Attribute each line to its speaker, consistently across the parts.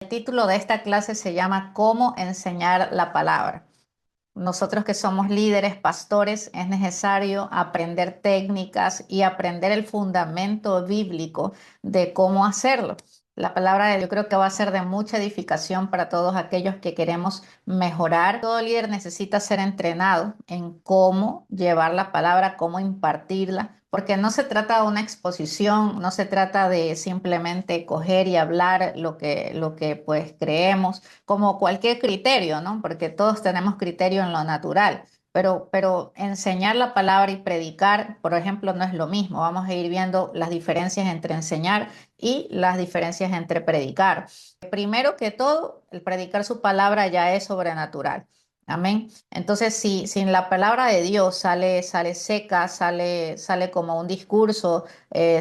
Speaker 1: El título de esta clase se llama ¿Cómo enseñar la palabra? Nosotros que somos líderes, pastores, es necesario aprender técnicas y aprender el fundamento bíblico de cómo hacerlo. La palabra de Dios creo que va a ser de mucha edificación para todos aquellos que queremos mejorar. Todo líder necesita ser entrenado en cómo llevar la palabra, cómo impartirla, porque no se trata de una exposición, no se trata de simplemente coger y hablar lo que pues creemos como cualquier criterio, ¿no? Porque todos tenemos criterio en lo natural, pero enseñar la palabra y predicar, por ejemplo, no es lo mismo. Vamos a ir viendo las diferencias entre enseñar y las diferencias entre predicar. Primero que todo, el predicar su palabra ya es sobrenatural. Amén. Entonces, si sin la palabra de Dios sale seca, sale como un discurso,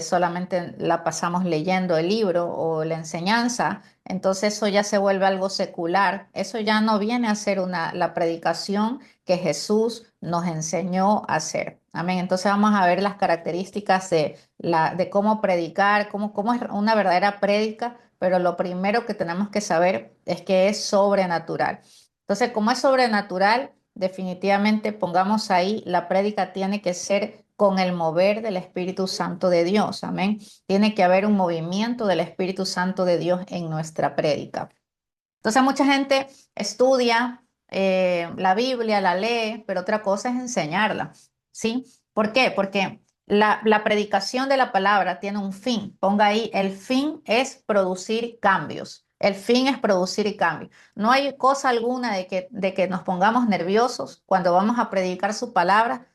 Speaker 1: solamente la pasamos leyendo el libro o la enseñanza, entonces eso ya se vuelve algo secular. Eso ya no viene a ser la predicación que Jesús nos enseñó a hacer. Amén. Entonces vamos a ver las características de cómo predicar, cómo es una verdadera prédica, pero lo primero que tenemos que saber es que es sobrenatural. Entonces, como es sobrenatural, definitivamente pongamos ahí, la prédica tiene que ser con el mover del Espíritu Santo de Dios. Amén. Tiene que haber un movimiento del Espíritu Santo de Dios en nuestra prédica. Entonces, mucha gente estudia la Biblia, la lee, pero otra cosa es enseñarla, ¿sí? ¿Por qué? Porque la predicación de la palabra tiene un fin. Ponga ahí, el fin es producir cambios. El fin es producir cambios. No hay cosa alguna de que nos pongamos nerviosos cuando vamos a predicar su palabra,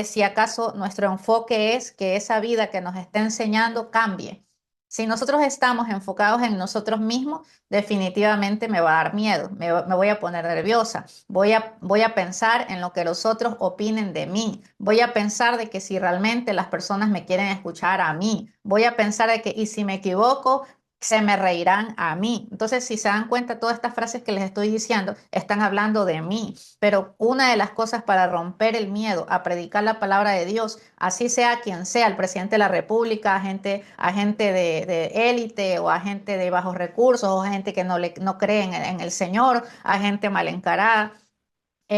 Speaker 1: si acaso nuestro enfoque es que esa vida que nos está enseñando cambie. Si nosotros estamos enfocados en nosotros mismos, definitivamente me va a dar miedo, me voy a poner nerviosa, voy a pensar en lo que los otros opinen de mí, voy a pensar de que si realmente las personas me quieren escuchar a mí, voy a pensar de que, y si me equivoco, se me reirán a mí. Entonces, si se dan cuenta, todas estas frases que les estoy diciendo están hablando de mí, pero una de las cosas para romper el miedo a predicar la palabra de Dios, así sea quien sea, el presidente de la República, agente de élite o agente de bajos recursos o gente que no cree en el Señor, agente mal encarada.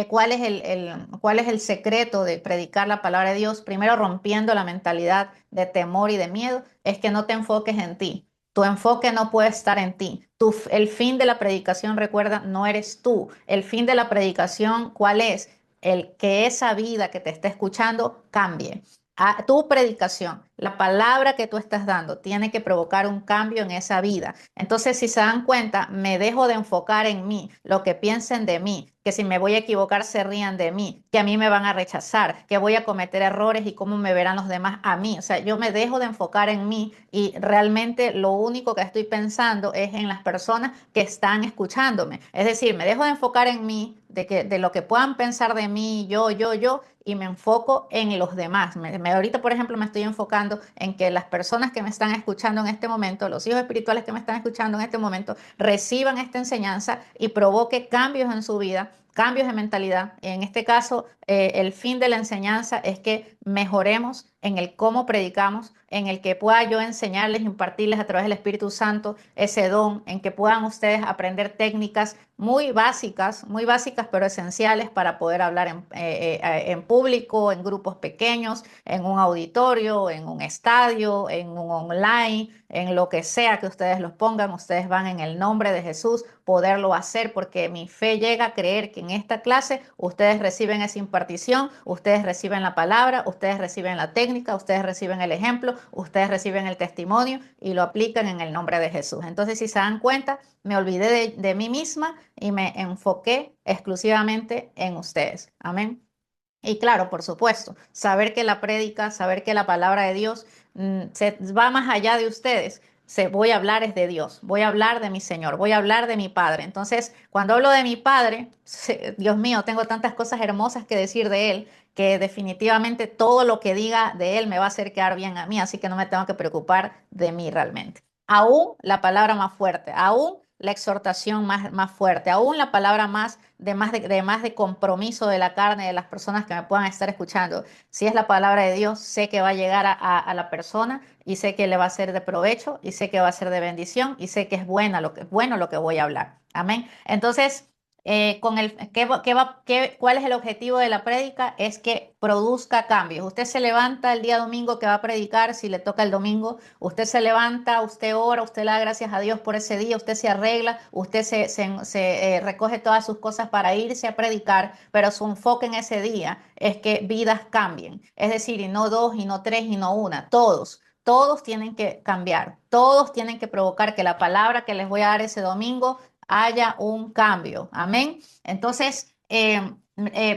Speaker 1: ¿Cuál es el secreto de predicar la palabra de Dios? Primero, rompiendo la mentalidad de temor y de miedo, es que no te enfoques en ti. Tu enfoque no puede estar en ti. El fin de la predicación, recuerda, no eres tú. El fin de la predicación, ¿cuál es? El que esa vida que te está escuchando cambie. Tu predicación, la palabra que tú estás dando, tiene que provocar un cambio en esa vida. Entonces, si se dan cuenta, me dejo de enfocar en mí, lo que piensen de mí, que si me voy a equivocar se rían de mí, que a mí me van a rechazar, que voy a cometer errores y cómo me verán los demás a mí. O sea, yo me dejo de enfocar en mí y realmente lo único que estoy pensando es en las personas que están escuchándome. Es decir, me dejo de enfocar en mí, de lo que puedan pensar de mí, yo, y me enfoco en los demás. Ahorita, por ejemplo, me estoy enfocando en que las personas que me están escuchando en este momento, los hijos espirituales que me están escuchando en este momento, reciban esta enseñanza y provoque cambios en su vida, cambios de mentalidad. En este caso, el fin de la enseñanza es que mejoremos en el cómo predicamos, en el que pueda yo enseñarles, impartirles a través del Espíritu Santo ese don, en que puedan ustedes aprender técnicas muy básicas, pero esenciales para poder hablar en público, en grupos pequeños, en un auditorio, en un estadio, en un online, en lo que sea que ustedes los pongan. Ustedes van en el nombre de Jesús poderlo hacer, porque mi fe llega a creer que en esta clase ustedes reciben esa impartición, ustedes reciben la palabra, ustedes reciben la técnica, ustedes reciben el ejemplo, ustedes reciben el testimonio y lo aplican en el nombre de Jesús. Entonces, si se dan cuenta, me olvidé de mí misma y me enfoqué exclusivamente en ustedes. Amén. Y claro, por supuesto, saber que la prédica, saber que la palabra de Dios se va más allá de ustedes. Voy a hablar es de Dios, voy a hablar de mi Señor, voy a hablar de mi Padre. Entonces, cuando hablo de mi Padre, Dios mío, tengo tantas cosas hermosas que decir de Él, que definitivamente todo lo que diga de Él me va a hacer quedar bien a mí, así que no me tengo que preocupar de mí realmente. Aún la palabra más fuerte, aún la exhortación más fuerte, aún la palabra más de compromiso de la carne de las personas que me puedan estar escuchando. Si es la palabra de Dios, sé que va a llegar a la persona y sé que le va a ser de provecho y sé que va a ser de bendición y sé que es bueno lo que voy a hablar. Amén. Entonces, ¿cuál es el objetivo de la prédica? Es que produzca cambios. Usted se levanta el día domingo que va a predicar, si le toca el domingo, usted se levanta, usted ora, usted le da gracias a Dios por ese día, usted se arregla, usted recoge todas sus cosas para irse a predicar, pero su enfoque en ese día es que vidas cambien. Es decir, y no dos, y no tres, y no una, todos. Todos tienen que cambiar, todos tienen que provocar que la palabra que les voy a dar ese domingo haya un cambio. Amén. Entonces,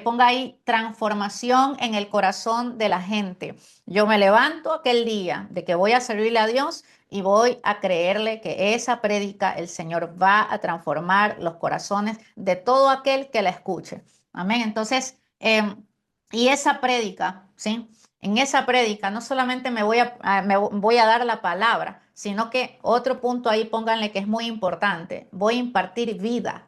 Speaker 1: ponga ahí transformación en el corazón de la gente. Yo me levanto aquel día de que voy a servirle a Dios y voy a creerle que esa prédica el Señor va a transformar los corazones de todo aquel que la escuche. Amén. Entonces, y esa prédica, ¿sí? En esa prédica no solamente me voy a dar la palabra, sino que otro punto ahí pónganle que es muy importante. Voy a impartir vida,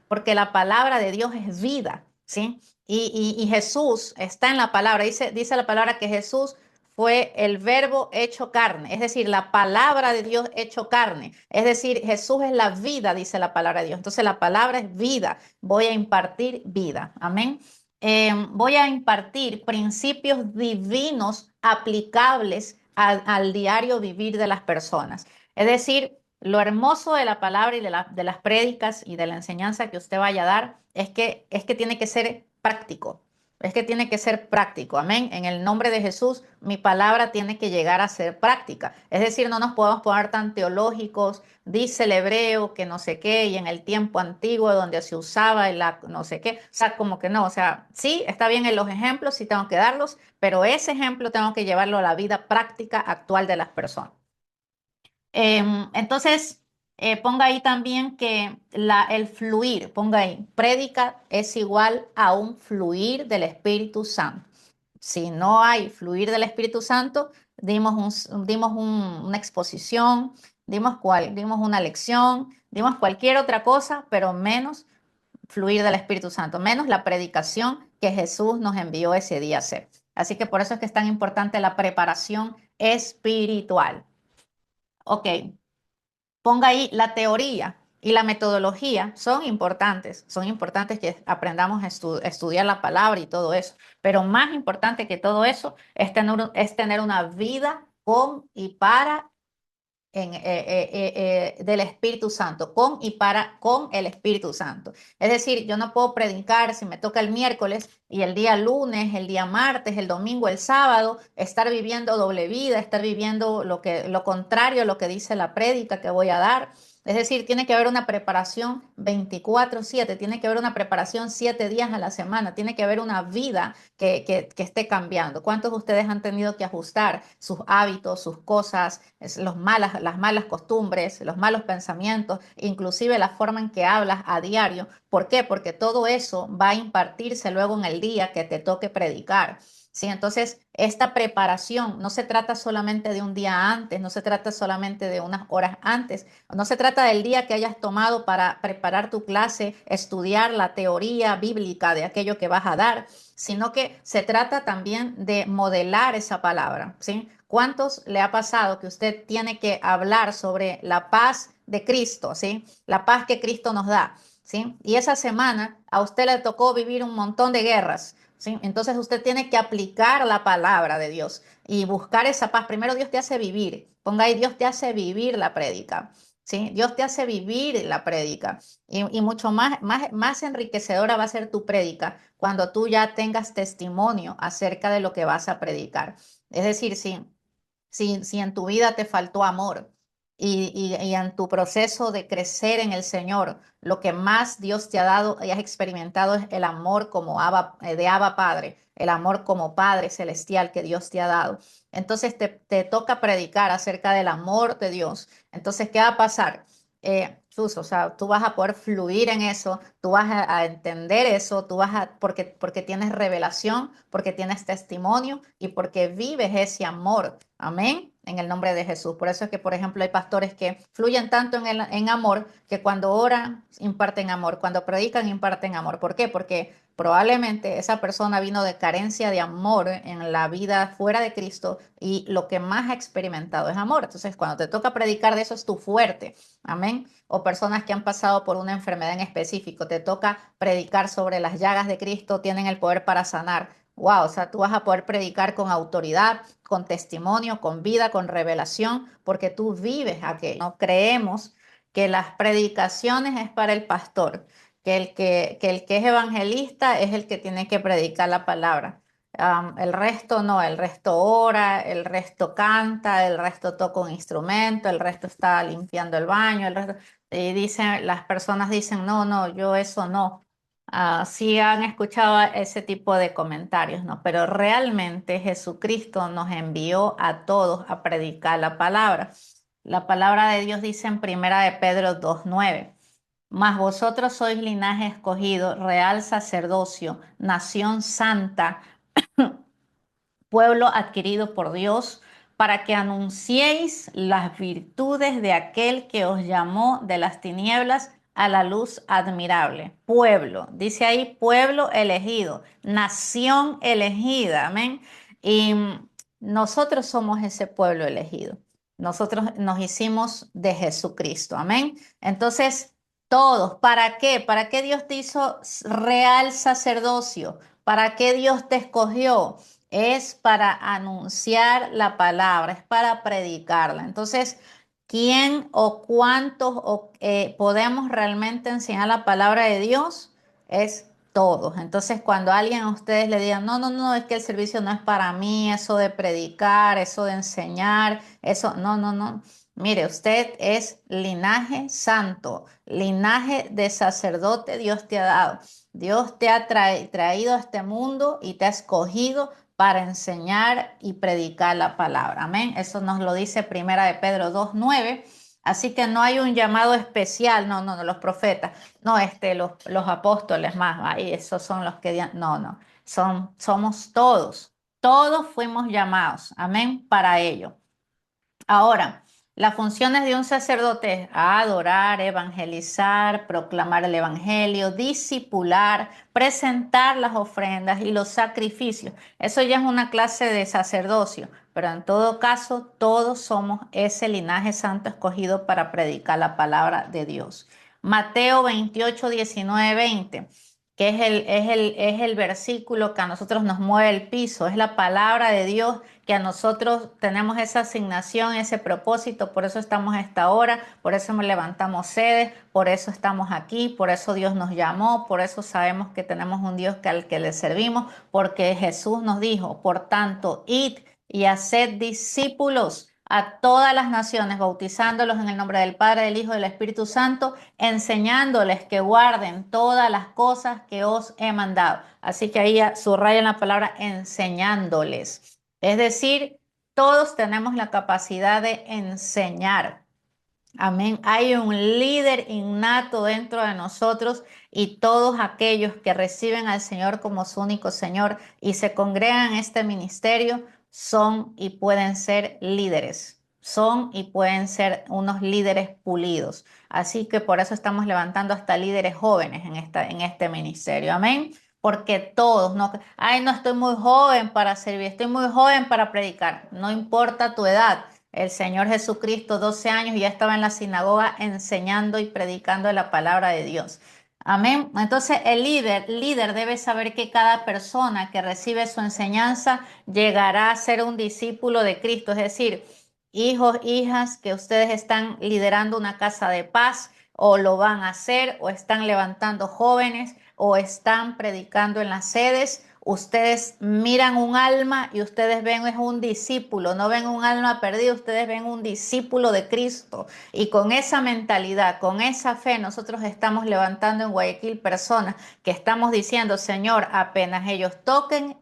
Speaker 1: porque la palabra de Dios es vida, ¿sí? Y Jesús está en la palabra. Dice la palabra que Jesús fue el verbo hecho carne, es decir, la palabra de Dios hecho carne. Es decir, Jesús es la vida, dice la palabra de Dios. Entonces la palabra es vida. Voy a impartir vida. Amén. Voy a impartir principios divinos aplicables al diario vivir de las personas. Es decir, lo hermoso de la palabra y de las prédicas y de la enseñanza que usted vaya a dar es que tiene que ser práctico. Es que tiene que ser práctico. Amén. En el nombre de Jesús, mi palabra tiene que llegar a ser práctica. Es decir, no nos podemos poner tan teológicos. Dice el hebreo que no sé qué, y en el tiempo antiguo donde se usaba no sé qué. O sea, como que no. O sea, sí, está bien en los ejemplos, sí tengo que darlos, pero ese ejemplo tengo que llevarlo a la vida práctica actual de las personas. Entonces, ponga ahí también que el fluir, ponga ahí, prédica es igual a un fluir del Espíritu Santo. Si no hay fluir del Espíritu Santo, dimos una exposición, dimos una lección, dimos cualquier otra cosa, pero menos fluir del Espíritu Santo, menos la predicación que Jesús nos envió ese día a hacer. Así que por eso es que es tan importante la preparación espiritual. Ok, ponga ahí la teoría y la metodología son importantes que aprendamos a estudiar la palabra y todo eso, pero más importante que todo eso es tener una vida con y para del Espíritu Santo, con el Espíritu Santo. Es decir, yo no puedo predicar si me toca el miércoles y el día lunes, el día martes, el domingo, el sábado, estar viviendo doble vida, estar viviendo lo contrario a lo que dice la prédica que voy a dar. Es decir, tiene que haber una preparación 24/7, tiene que haber una preparación 7 días a la semana, tiene que haber una vida que esté cambiando. ¿Cuántos de ustedes han tenido que ajustar sus hábitos, sus cosas, las malas costumbres, los malos pensamientos, inclusive la forma en que hablas a diario? ¿Por qué? Porque todo eso va a impartirse luego en el día que te toque predicar. Sí, entonces esta preparación no se trata solamente de un día antes, no se trata solamente de unas horas antes, no se trata del día que hayas tomado para preparar tu clase, estudiar la teoría bíblica de aquello que vas a dar, sino que se trata también de modelar esa palabra, ¿sí? ¿Cuántos le ha pasado que usted tiene que hablar sobre la paz de Cristo, ¿sí? La paz que Cristo nos da, ¿sí? Y esa semana a usted le tocó vivir un montón de guerras, ¿sí? Entonces usted tiene que aplicar la palabra de Dios y buscar esa paz. Primero Dios te hace vivir, ponga ahí, Dios te hace vivir la prédica, ¿sí? Dios te hace vivir la prédica y mucho más enriquecedora va a ser tu prédica cuando tú ya tengas testimonio acerca de lo que vas a predicar. Es decir, si en tu vida te faltó amor y en tu proceso de crecer en el Señor, lo que más Dios te ha dado y has experimentado es el amor como de Abba Padre, el amor como Padre celestial que Dios te ha dado. Entonces te toca predicar acerca del amor de Dios. Entonces, ¿qué va a pasar? O sea, tú vas a poder fluir en eso, tú vas a entender eso, porque tienes revelación, porque tienes testimonio y porque vives ese amor. Amén. en el nombre de Jesús. Por eso es que, por ejemplo, hay pastores que fluyen tanto en amor que cuando oran imparten amor, cuando predican imparten amor. ¿Por qué? Porque probablemente esa persona vino de carencia de amor en la vida fuera de Cristo y lo que más ha experimentado es amor. Entonces, cuando te toca predicar de eso es tu fuerte. Amén. O personas que han pasado por una enfermedad en específico, te toca predicar sobre las llagas de Cristo, tienen el poder para sanar. Wow, o sea, tú vas a poder predicar con autoridad, con testimonio, con vida, con revelación, porque tú vives aquello. No creemos que las predicaciones es para el pastor, que el que es evangelista es el que tiene que predicar la palabra. El resto no, el resto ora, el resto canta, el resto toca un instrumento, el resto está limpiando el baño, el resto, y dicen, las personas dicen, no, no, yo eso no. Sí han escuchado ese tipo de comentarios, ¿no? Pero realmente Jesucristo nos envió a todos a predicar la palabra. La palabra de Dios dice en Primera de Pedro 2:9. Mas vosotros sois linaje escogido, real sacerdocio, nación santa, pueblo adquirido por Dios, para que anunciéis las virtudes de aquel que os llamó de las tinieblas a la luz admirable. Pueblo, dice ahí pueblo elegido, nación elegida, amén. Y nosotros somos ese pueblo elegido. Nosotros nos hicimos de Jesucristo, amén. Entonces, todos, ¿para qué? ¿Para qué Dios te hizo real sacerdocio? ¿Para qué Dios te escogió? Es para anunciar la palabra, es para predicarla. Entonces, ¿quién o cuántos podemos realmente enseñar la palabra de Dios? Es todos. Entonces, cuando alguien a ustedes le diga, no, no, no, es que el servicio no es para mí, eso de predicar, eso de enseñar, eso, no, no, no. Mire, usted es linaje santo, linaje de sacerdote Dios te ha dado. Dios te ha traído a este mundo y te ha escogido para enseñar y predicar la palabra. Amén. Eso nos lo dice Primera de Pedro 2:9. Así que no hay un llamado especial, no, no, no, los profetas, no, los apóstoles más, ahí esos son los que, no, no, somos todos fuimos llamados, amén, para ello. Ahora, las funciones de un sacerdote es adorar, evangelizar, proclamar el evangelio, discipular, presentar las ofrendas y los sacrificios. Eso ya es una clase de sacerdocio, pero en todo caso, todos somos ese linaje santo escogido para predicar la palabra de Dios. Mateo 28, 19, 20, que es el versículo que a nosotros nos mueve el piso, es la palabra de Dios que a nosotros tenemos esa asignación, ese propósito, por eso estamos a esta hora, por eso levantamos sedes, por eso estamos aquí, por eso Dios nos llamó, por eso sabemos que tenemos un Dios al que le servimos, porque Jesús nos dijo, por tanto, id y haced discípulos a todas las naciones, bautizándolos en el nombre del Padre, del Hijo y del Espíritu Santo, enseñándoles que guarden todas las cosas que os he mandado. Así que ahí subrayan la palabra enseñándoles. Es decir, todos tenemos la capacidad de enseñar. Amén. Hay un líder innato dentro de nosotros y todos aquellos que reciben al Señor como su único Señor y se congregan en este ministerio son y pueden ser líderes. Son y pueden ser unos líderes pulidos. Así que por eso estamos levantando hasta líderes jóvenes en este ministerio. Amén. Porque todos, no, ay, no estoy muy joven para servir, estoy muy joven para predicar. No importa tu edad. El Señor Jesucristo, 12 años, ya estaba en la sinagoga enseñando y predicando la palabra de Dios. Amén. Entonces, el líder debe saber que cada persona que recibe su enseñanza llegará a ser un discípulo de Cristo. Es decir, hijos, hijas que ustedes están liderando una casa de paz o lo van a hacer o están levantando jóvenes o están predicando en las sedes. Ustedes miran un alma y ustedes ven es un discípulo, no ven un alma perdida, ustedes ven un discípulo de Cristo. Y con esa mentalidad, con esa fe, nosotros estamos levantando en Guayaquil personas que estamos diciendo, Señor, apenas ellos toquen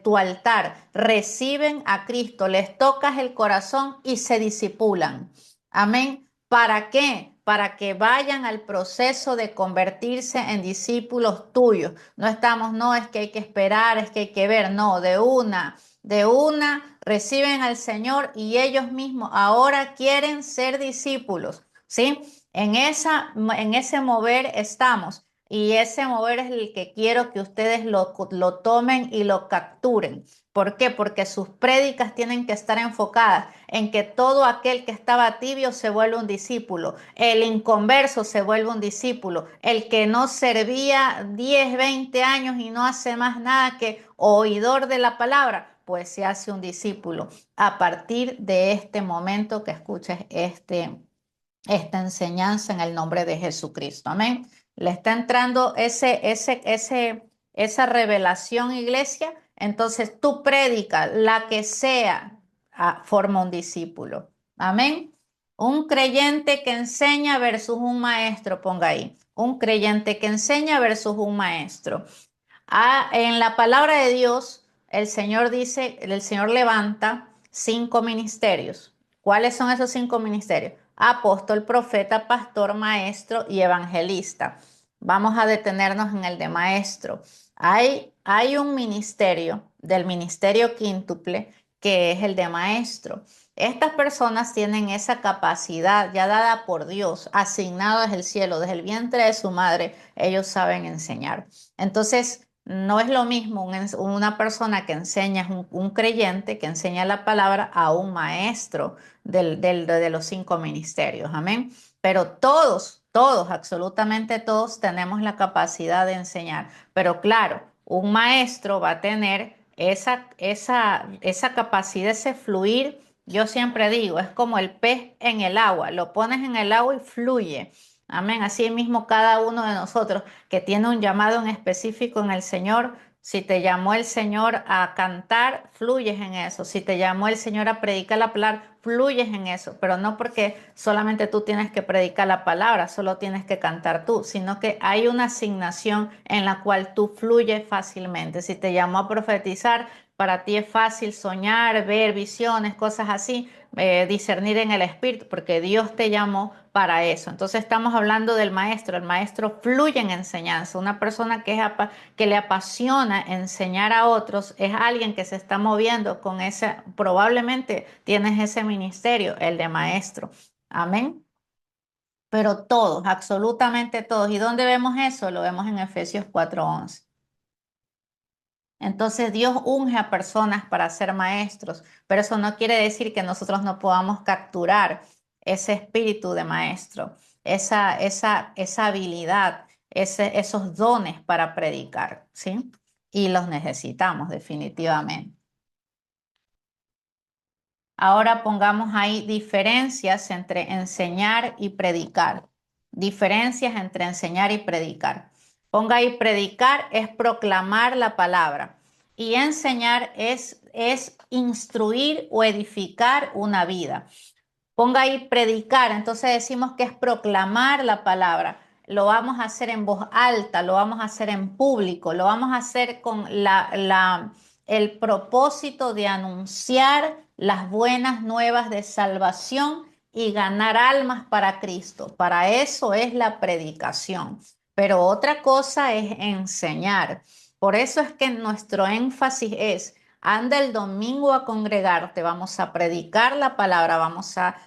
Speaker 1: tu altar, reciben a Cristo, les tocas el corazón y se disipulan. Amén. ¿Para qué? Para que vayan al proceso de convertirse en discípulos tuyos. No estamos, no es que hay que esperar, es que hay que ver, no, de una. de una reciben al Señor y ellos mismos ahora quieren ser discípulos, ¿sí? En ese mover estamos y ese mover es el que quiero que ustedes lo tomen y lo capturen. ¿Por qué? Porque sus prédicas tienen que estar enfocadas en que todo aquel que estaba tibio se vuelve un discípulo, el inconverso se vuelve un discípulo, el que no servía 10, 20 años y no hace más nada que oidor de la palabra, pues se hace un discípulo a partir de este momento que escuches esta enseñanza en el nombre de Jesucristo. Amén. Le está entrando esa revelación, iglesia. Entonces tú predica la que sea, forma un discípulo. Amén. Un creyente que enseña versus un maestro, ponga ahí. Un creyente que enseña versus un maestro. En la palabra de Dios, el Señor dice, el Señor levanta 5 ministerios. ¿Cuáles son esos 5 ministerios? Apóstol, profeta, pastor, maestro y evangelista. Vamos a detenernos en el de maestro. Hay un ministerio, del ministerio quíntuple, que es el de maestro. Estas personas tienen esa capacidad ya dada por Dios, asignada desde el cielo, desde el vientre de su madre, ellos saben enseñar. Entonces, no es lo mismo una persona que enseña, un creyente que enseña la palabra a un maestro de los 5 ministerios. Amén. Pero todos, absolutamente todos tenemos la capacidad de enseñar. Pero claro, un maestro va a tener esa capacidad, ese fluir. Yo siempre digo, es como el pez en el agua. Lo pones en el agua y fluye. Amén. Así mismo cada uno de nosotros que tiene un llamado en específico en el Señor. Si te llamó el Señor a cantar, fluyes en eso. Si te llamó el Señor a predicar la palabra, fluyes en eso. Pero no porque solamente tú tienes que predicar la palabra, solo tienes que cantar tú, sino que hay una asignación en la cual tú fluyes fácilmente. Si te llamó a profetizar, para ti es fácil soñar, ver visiones, cosas así, discernir en el espíritu, porque Dios te llamó para eso. Entonces estamos hablando del maestro. El maestro fluye en enseñanza. Una persona que le apasiona enseñar a otros es alguien que se está moviendo con ese, probablemente tienes ese ministerio, el de maestro. Amén. Pero todos, absolutamente todos. ¿Y dónde vemos eso? Lo vemos en Efesios 4:11. Entonces Dios unge a personas para ser maestros, pero eso no quiere decir que nosotros no podamos capturar ese espíritu de maestro, esa habilidad, esos dones para predicar, ¿sí? Y los necesitamos definitivamente. Ahora pongamos ahí diferencias entre enseñar y predicar. Diferencias entre enseñar y predicar. Ponga ahí, predicar es proclamar la palabra y enseñar es instruir o edificar una vida. Ponga ahí predicar, entonces decimos que es proclamar la palabra. Lo vamos a hacer en voz alta, lo vamos a hacer en público, lo vamos a hacer con el propósito de anunciar las buenas nuevas de salvación y ganar almas para Cristo. Para eso es la predicación. Pero otra cosa es enseñar. Por eso es que nuestro énfasis es: anda el domingo a congregarte, vamos a predicar la palabra,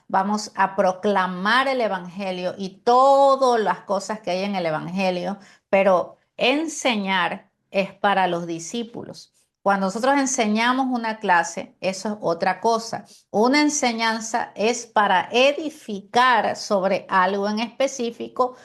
Speaker 1: vamos a proclamar el evangelio y todas las cosas que hay en el evangelio, pero enseñar es para los discípulos. Cuando nosotros enseñamos una clase, eso es otra cosa. Una enseñanza es para edificar sobre algo en específico.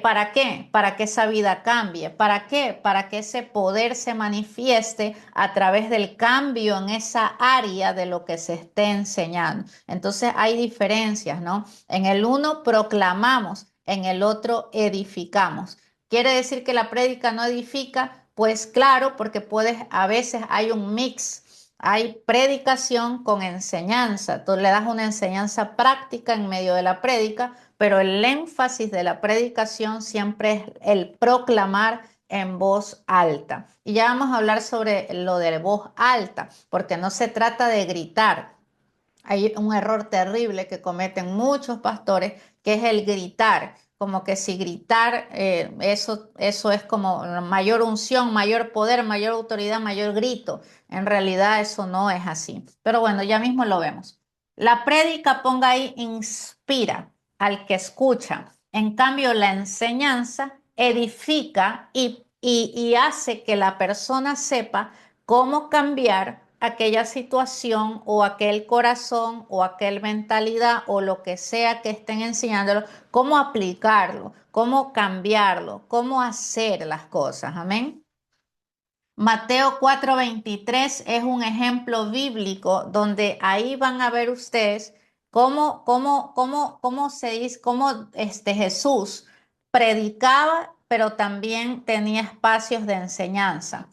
Speaker 1: ¿Para qué? Para que esa vida cambie. ¿Para qué? Para que ese poder se manifieste a través del cambio en esa área de lo que se esté enseñando. Entonces hay diferencias, ¿no? En el uno proclamamos, en el otro edificamos. ¿Quiere decir que la prédica no edifica? Pues claro, porque a veces hay un mix. Hay predicación con enseñanza. Tú le das una enseñanza práctica en medio de la prédica, pero el énfasis de la predicación siempre es el proclamar en voz alta. Y ya vamos a hablar sobre lo de voz alta, porque no se trata de gritar. Hay un error terrible que cometen muchos pastores, que es el gritar. como que si gritar, eso es como mayor unción, mayor poder, mayor autoridad, mayor grito. En realidad eso no es así. Pero bueno, ya mismo lo vemos. La prédica, ponga ahí, inspira al que escucha. En cambio, la enseñanza edifica y hace que la persona sepa cómo cambiar aquella situación o aquel corazón o aquel mentalidad o lo que sea que estén enseñándolo, cómo aplicarlo, cómo cambiarlo, cómo hacer las cosas. Amén. Mateo 4:23 es un ejemplo bíblico donde ahí van a ver ustedes cómo se dice, cómo Jesús predicaba, pero también tenía espacios de enseñanza.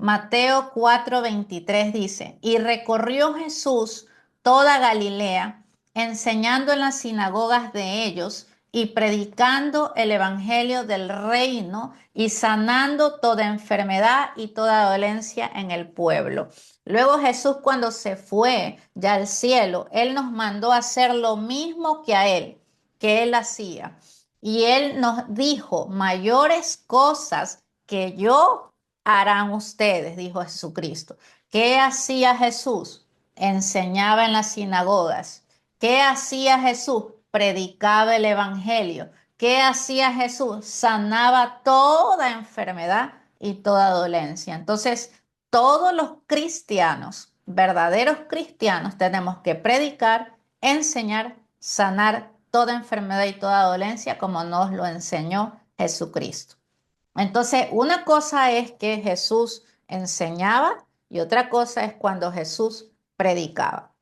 Speaker 1: Mateo 4:23 dice, y recorrió Jesús toda Galilea, enseñando en las sinagogas de ellos y predicando el evangelio del reino y sanando toda enfermedad y toda dolencia en el pueblo. Luego Jesús, cuando se fue ya al cielo, él nos mandó a hacer lo mismo que él hacía. Y él nos dijo, mayores cosas que yo harán ustedes, dijo Jesucristo. ¿Qué hacía Jesús? Enseñaba en las sinagogas. ¿Qué hacía Jesús? Predicaba el evangelio. ¿Qué hacía Jesús? Sanaba toda enfermedad y toda dolencia. Entonces, todos los cristianos, verdaderos cristianos, tenemos que predicar, enseñar, sanar toda enfermedad y toda dolencia como nos lo enseñó Jesucristo. Entonces, una cosa es que Jesús enseñaba y otra cosa es cuando Jesús predicaba.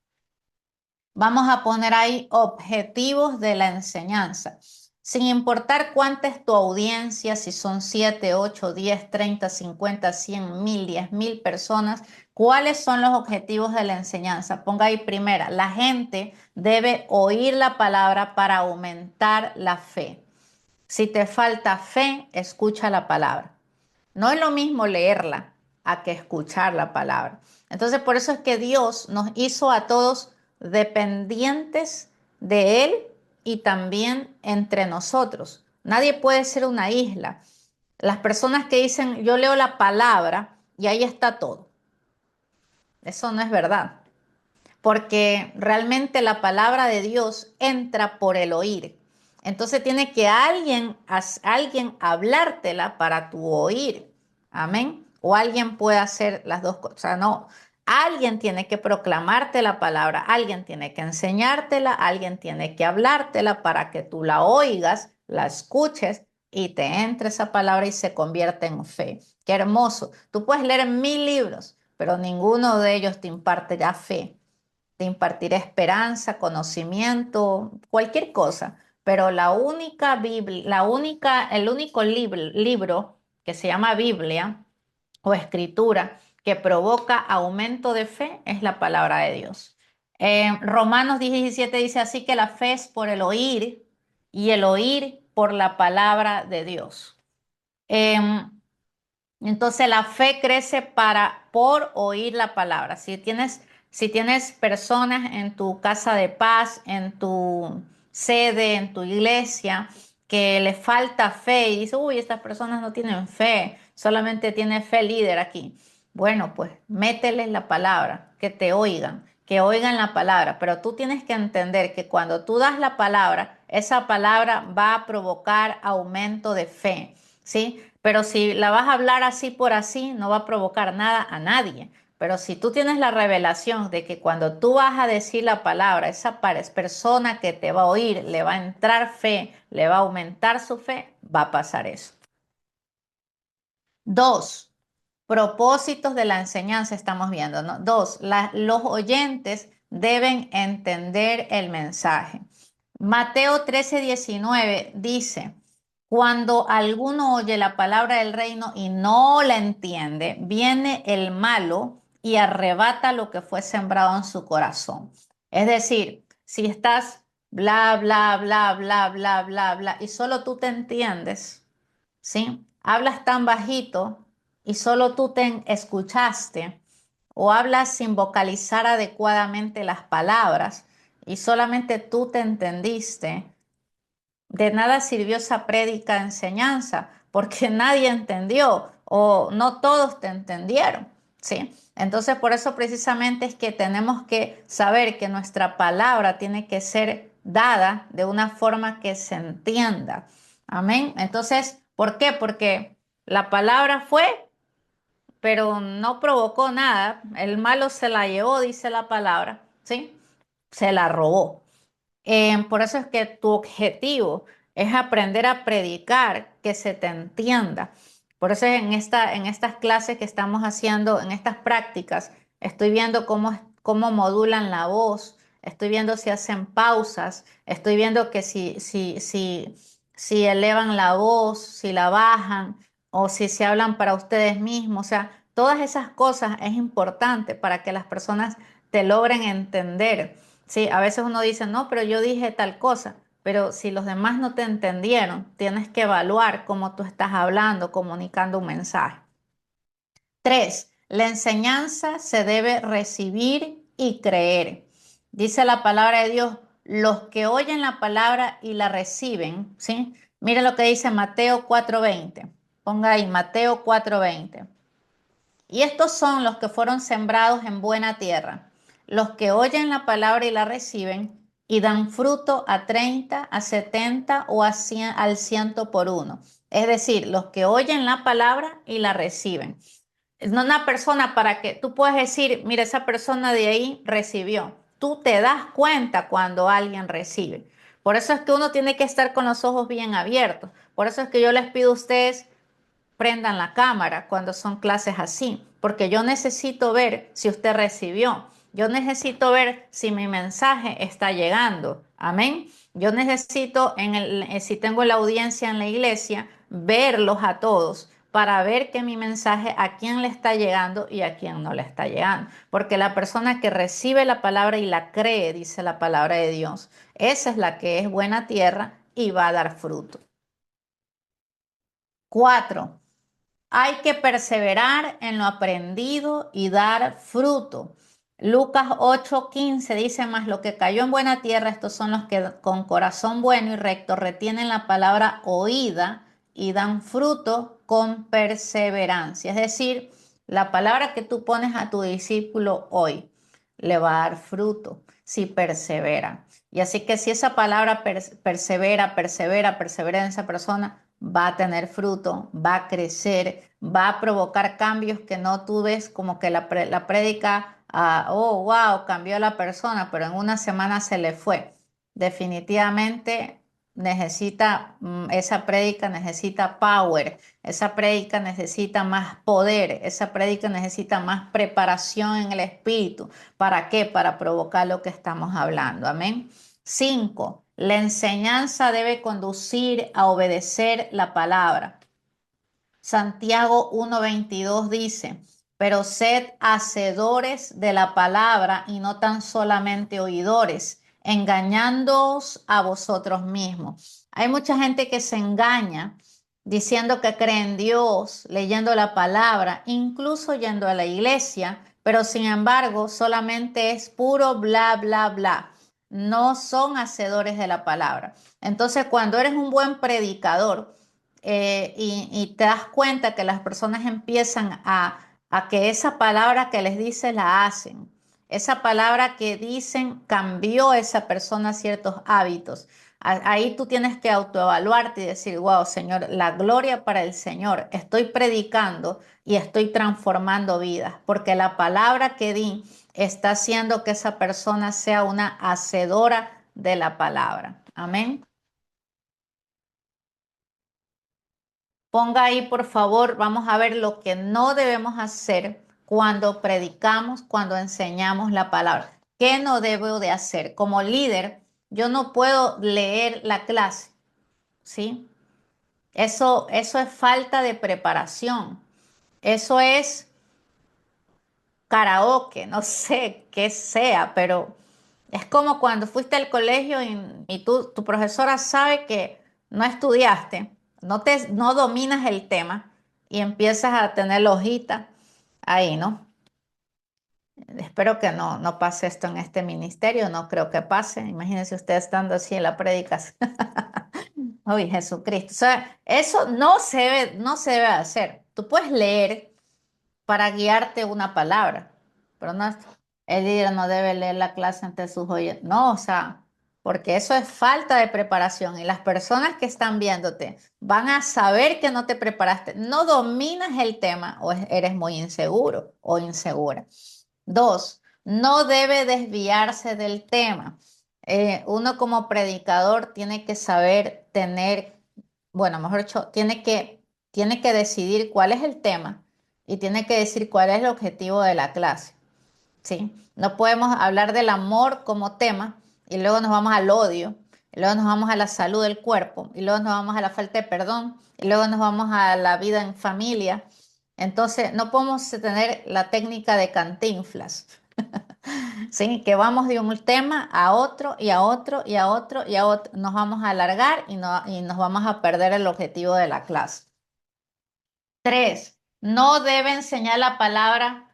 Speaker 1: Vamos a poner ahí objetivos de la enseñanza. Sin importar cuánta es tu audiencia, si son 7, 8, 10, 30, 50, 100, 1000, 10,000 personas, ¿cuáles son los objetivos de la enseñanza? Ponga ahí primera, la gente debe oír la palabra para aumentar la fe. Si te falta fe, escucha la palabra. No es lo mismo leerla a que escuchar la palabra. Entonces, por eso es que Dios nos hizo a todos dependientes de Él y también entre nosotros. Nadie puede ser una isla. Las personas que dicen, yo leo la palabra y ahí está todo. Eso no es verdad, porque realmente la palabra de Dios entra por el oír. Entonces tiene que alguien hablártela para tu oír. Amén. O alguien puede hacer las dos cosas. O sea, no, alguien tiene que proclamarte la palabra, alguien tiene que enseñártela, alguien tiene que hablártela para que tú la oigas, la escuches y te entre esa palabra y se convierta en fe. Qué hermoso. Tú puedes leer 1000 libros, pero ninguno de ellos te impartirá fe, te impartirá esperanza, conocimiento, cualquier cosa. Pero la única Biblia, el único libro que se llama Biblia o escritura que provoca aumento de fe es la palabra de Dios. Romanos 10:17 dice así que la fe es por el oír y el oír por la palabra de Dios. Em, entonces la fe crece por oír la palabra. Si tienes personas en tu casa de paz, en tu sede, en tu iglesia, que le falta fe y dice, uy, estas personas no tienen fe, solamente tiene fe el líder aquí. Bueno, pues mételes la palabra, que oigan la palabra, pero tú tienes que entender que cuando tú das la palabra, esa palabra va a provocar aumento de fe, ¿sí? Pero si la vas a hablar así por así, no va a provocar nada a nadie. Pero si tú tienes la revelación de que cuando tú vas a decir la palabra, esa persona que te va a oír, le va a entrar fe, le va a aumentar su fe, va a pasar eso. Dos, propósitos de la enseñanza estamos viendo, ¿no? Dos, los oyentes deben entender el mensaje. Mateo 13:19 dice, cuando alguno oye la palabra del reino y no la entiende, viene el malo y arrebata lo que fue sembrado en su corazón. Es decir, si estás bla, bla, bla, bla, bla, bla, bla, y solo tú te entiendes, ¿sí? Hablas tan bajito y solo tú te escuchaste, o hablas sin vocalizar adecuadamente las palabras y solamente tú te entendiste, De nada sirvió esa prédica enseñanza, porque nadie entendió o no todos te entendieron, ¿sí? Entonces, por eso precisamente es que tenemos que saber que nuestra palabra tiene que ser dada de una forma que se entienda. Amén. Entonces, ¿por qué? Porque la palabra fue, pero no provocó nada. El malo se la llevó, dice la palabra, ¿sí? Se la robó. Por eso es que tu objetivo es aprender a predicar, que se te entienda. Por eso es en estas clases que estamos haciendo, en estas prácticas, estoy viendo cómo modulan la voz, estoy viendo si hacen pausas, estoy viendo que si elevan la voz, si la bajan o si se hablan para ustedes mismos. O sea, todas esas cosas es importante para que las personas te logren entender. Sí, a veces uno dice, no, pero yo dije tal cosa, pero si los demás no te entendieron, tienes que evaluar cómo tú estás hablando, comunicando un mensaje. 3, la enseñanza se debe recibir y creer. Dice la palabra de Dios, los que oyen la palabra y la reciben, ¿sí? Mire lo que dice Mateo 4:20. Ponga ahí, Mateo 4:20. Y estos son los que fueron sembrados en buena tierra, los que oyen la palabra y la reciben y dan fruto a 30, a 70 o a 100, al 100 por uno. Es decir, los que oyen la palabra y la reciben. No una persona para que tú puedas decir, mira, esa persona de ahí recibió. Tú te das cuenta cuando alguien recibe. Por eso es que uno tiene que estar con los ojos bien abiertos. Por eso es que yo les pido a ustedes prendan la cámara cuando son clases así, porque yo necesito ver si usted recibió. Yo necesito ver si mi mensaje está llegando. Amén. Yo necesito, si tengo la audiencia en la iglesia, verlos a todos para ver que mi mensaje a quién le está llegando y a quién no le está llegando. Porque la persona que recibe la palabra y la cree, dice la palabra de Dios, esa es la que es buena tierra y va a dar fruto. 4, hay que perseverar en lo aprendido y dar fruto. Lucas 8:15 dice más, lo que cayó en buena tierra, estos son los que con corazón bueno y recto retienen la palabra oída y dan fruto con perseverancia. Es decir, la palabra que tú pones a tu discípulo hoy le va a dar fruto si persevera. Y así que si esa palabra persevera en esa persona, va a tener fruto, va a crecer, va a provocar cambios que no tú ves como que la prédica, oh, wow, cambió la persona, pero en una semana se le fue. Definitivamente esa prédica necesita power, esa prédica necesita más poder, esa prédica necesita más preparación en el espíritu. ¿Para qué? Para provocar lo que estamos hablando. Amén. 5, la enseñanza debe conducir a obedecer la palabra. Santiago 1:22 dice, pero sed hacedores de la palabra y no tan solamente oidores, engañándoos a vosotros mismos. Hay mucha gente que se engaña diciendo que cree en Dios, leyendo la palabra, incluso yendo a la iglesia, pero sin embargo solamente es puro bla, bla, bla. No son hacedores de la palabra. Entonces, cuando eres un buen predicador, y te das cuenta que las personas empiezan a que esa palabra que les dice la hacen. Esa palabra que dicen cambió a esa persona ciertos hábitos. Ahí tú tienes que autoevaluarte y decir, wow, Señor, la gloria para el Señor. Estoy predicando y estoy transformando vidas, porque la palabra que di está haciendo que esa persona sea una hacedora de la palabra. Amén. Ponga ahí, por favor, vamos a ver lo que no debemos hacer cuando predicamos, cuando enseñamos la palabra. ¿Qué no debo de hacer? Como líder, yo no puedo leer la clase, ¿sí? Eso es falta de preparación. Eso es karaoke, no sé qué sea, pero es como cuando fuiste al colegio y tu profesora sabe que no estudiaste, no dominas el tema y empiezas a tener la hojita ahí, ¿no? Espero que no pase esto en este ministerio, no creo que pase. Imagínense ustedes estando así en la prédica. Uy, Jesucristo. O sea, eso no se debe hacer. Tú puedes leer para guiarte una palabra, pero no, el líder no debe leer la clase ante sus oyentes. No, o sea, porque eso es falta de preparación y las personas que están viéndote van a saber que no te preparaste, no dominas el tema o eres muy inseguro o insegura. Dos, no debe desviarse del tema. Uno como predicador tiene que saber tener, bueno, mejor dicho, tiene que decidir cuál es el tema y tiene que decir cuál es el objetivo de la clase, ¿sí? No podemos hablar del amor como tema y luego nos vamos al odio, y luego nos vamos a la salud del cuerpo, y luego nos vamos a la falta de perdón, y luego nos vamos a la vida en familia. Entonces, no podemos tener la técnica de Cantinflas, ¿sí? Que vamos de un tema a otro y a otro y a otro y a otro. Nos vamos a alargar y nos vamos a perder el objetivo de la clase. Tres, no debe enseñar la palabra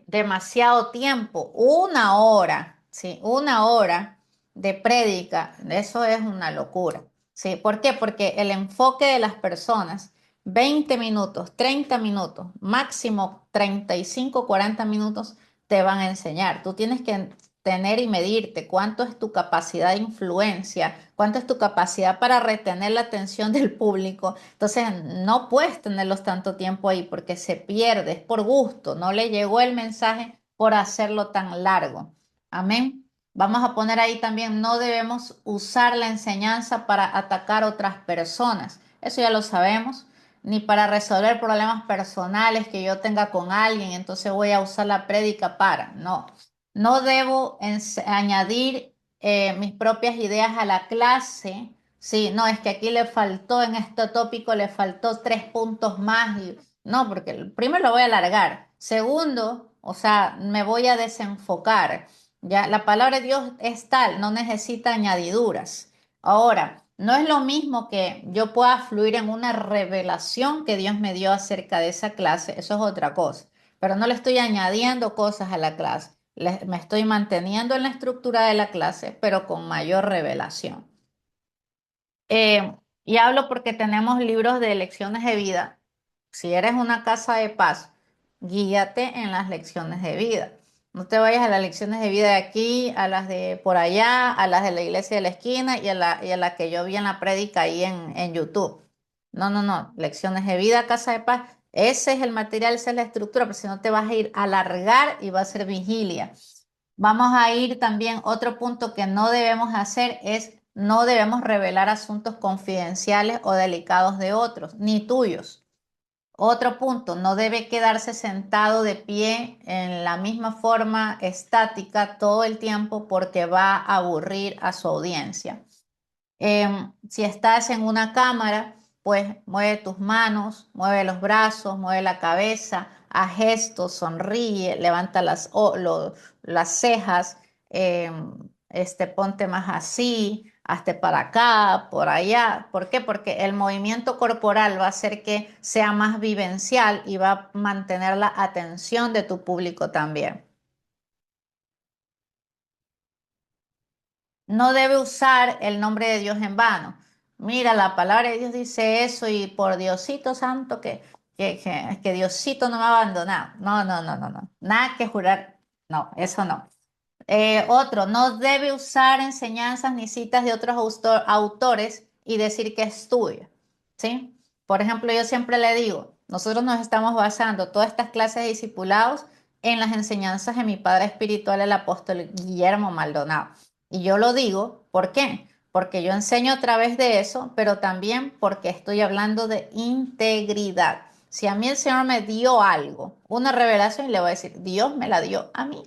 Speaker 1: demasiado tiempo, una hora, ¿sí? Una hora de prédica, eso es una locura, ¿sí? ¿Por qué? Porque el enfoque de las personas, 20 minutos, 30 minutos, máximo 35, 40 minutos, te van a enseñar. Tú tienes que tener y medirte cuánto es tu capacidad de influencia, cuánto es tu capacidad para retener la atención del público. Entonces, no puedes tenerlos tanto tiempo ahí porque se pierde, es por gusto, no le llegó el mensaje por hacerlo tan largo. Amén. Vamos a poner ahí también, no debemos usar la enseñanza para atacar a otras personas. Eso ya lo sabemos. Ni para resolver problemas personales que yo tenga con alguien, entonces voy a usar la prédica para. No, no debo añadir mis propias ideas a la clase. Sí, no, es que aquí le faltó, en este tópico le faltó 3 puntos más. No, porque primero lo voy a alargar. Segundo, o sea, me voy a desenfocar. Ya, la palabra de Dios es tal, no necesita añadiduras. Ahora, no es lo mismo que yo pueda fluir en una revelación que Dios me dio acerca de esa clase, eso es otra cosa, pero no le estoy añadiendo cosas a la clase, me estoy manteniendo en la estructura de la clase, pero con mayor revelación. Y hablo porque tenemos libros de lecciones de vida. Si eres una casa de paz, guíate en las lecciones de vida. No te vayas a las lecciones de vida de aquí, a las de por allá, a las de la iglesia de la esquina y a la que yo vi en la prédica ahí en YouTube. No, no, no. Lecciones de vida, casa de paz. Ese es el material, esa es la estructura, pero si no te vas a ir a alargar y va a ser vigilia. Vamos a ir también, otro punto que no debemos hacer es no debemos revelar asuntos confidenciales o delicados de otros, ni tuyos. Otro punto, no debe quedarse sentado de pie en la misma forma estática todo el tiempo porque va a aburrir a su audiencia. Si estás en una cámara, pues mueve tus manos, mueve los brazos, mueve la cabeza, haz gestos, sonríe, levanta las cejas, ponte más así, hazte para acá, por allá. ¿Por qué? Porque el movimiento corporal va a hacer que sea más vivencial y va a mantener la atención de tu público también. No debe usar el nombre de Dios en vano. Mira, la palabra de Dios dice eso y por Diosito Santo que Diosito no me ha abandonado. No, no, no, no, no. Nada que jurar. No, eso no. Otro, no debe usar enseñanzas ni citas de otros autores y decir que es tuya, ¿sí? Por ejemplo, yo siempre le digo, nosotros nos estamos basando todas estas clases de discipulados en las enseñanzas de mi padre espiritual, el apóstol Guillermo Maldonado. Y yo lo digo, ¿por qué? Porque yo enseño a través de eso, pero también porque estoy hablando de integridad. Si a mí el Señor me dio algo, una revelación, le voy a decir, Dios me la dio a mí,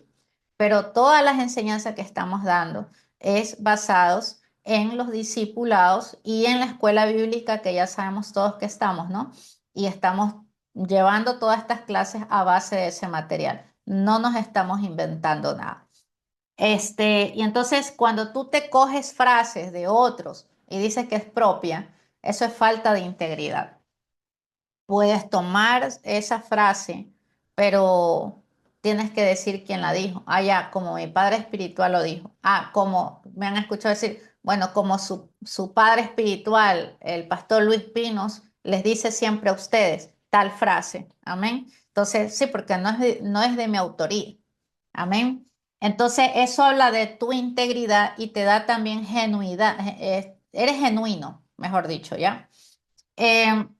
Speaker 1: pero todas las enseñanzas que estamos dando es basados en los discipulados y en la escuela bíblica que ya sabemos todos que estamos, ¿no? Y estamos llevando todas estas clases a base de ese material. No nos estamos inventando nada. Y entonces cuando tú te coges frases de otros y dices que es propia, eso es falta de integridad. Puedes tomar esa frase, pero tienes que decir quién la dijo. Ah, ya, como mi padre espiritual lo dijo. Ah, como me han escuchado decir, Bueno, como su padre espiritual, el pastor Luis Pinos, les dice siempre a ustedes tal frase. Amén. Entonces, sí, porque no es de mi autoría. Amén. Entonces, eso habla de tu integridad y te da también genuidad. Eres genuino, mejor dicho, ¿ya?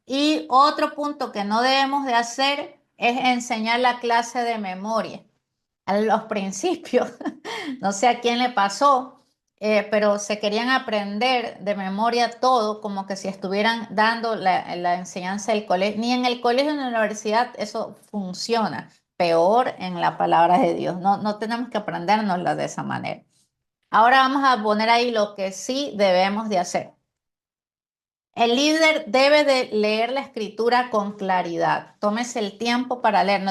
Speaker 1: Y otro punto que no debemos de hacer es enseñar la clase de memoria a los principios. No sé a quién le pasó, pero se querían aprender de memoria todo, como que si estuvieran dando la enseñanza del colegio. Ni en el colegio ni en la universidad eso funciona. Peor en la palabra de Dios. No, no tenemos que aprendérnosla de esa manera. Ahora vamos a poner ahí lo que sí debemos de hacer. El líder debe de leer la escritura con claridad. Tómese el tiempo para leer.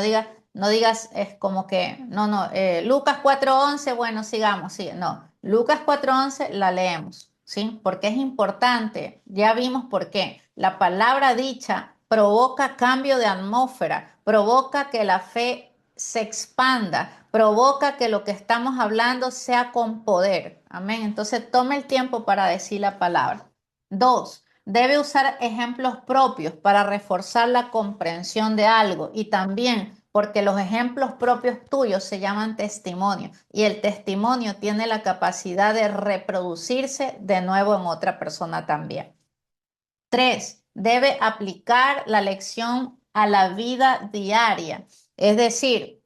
Speaker 1: No digas, es como que, no, Lucas 4:11, bueno, sigamos, sí, no. Lucas 4:11 la leemos, ¿sí? Porque es importante. Ya vimos por qué. La palabra dicha provoca cambio de atmósfera, provoca que la fe se expanda, provoca que lo que estamos hablando sea con poder. Amén. Entonces, tome el tiempo para decir la palabra. Dos. Debe usar ejemplos propios para reforzar la comprensión de algo y también porque los ejemplos propios tuyos se llaman testimonio y el testimonio tiene la capacidad de reproducirse de nuevo en otra persona también. Tres, debe aplicar la lección a la vida diaria. Es decir,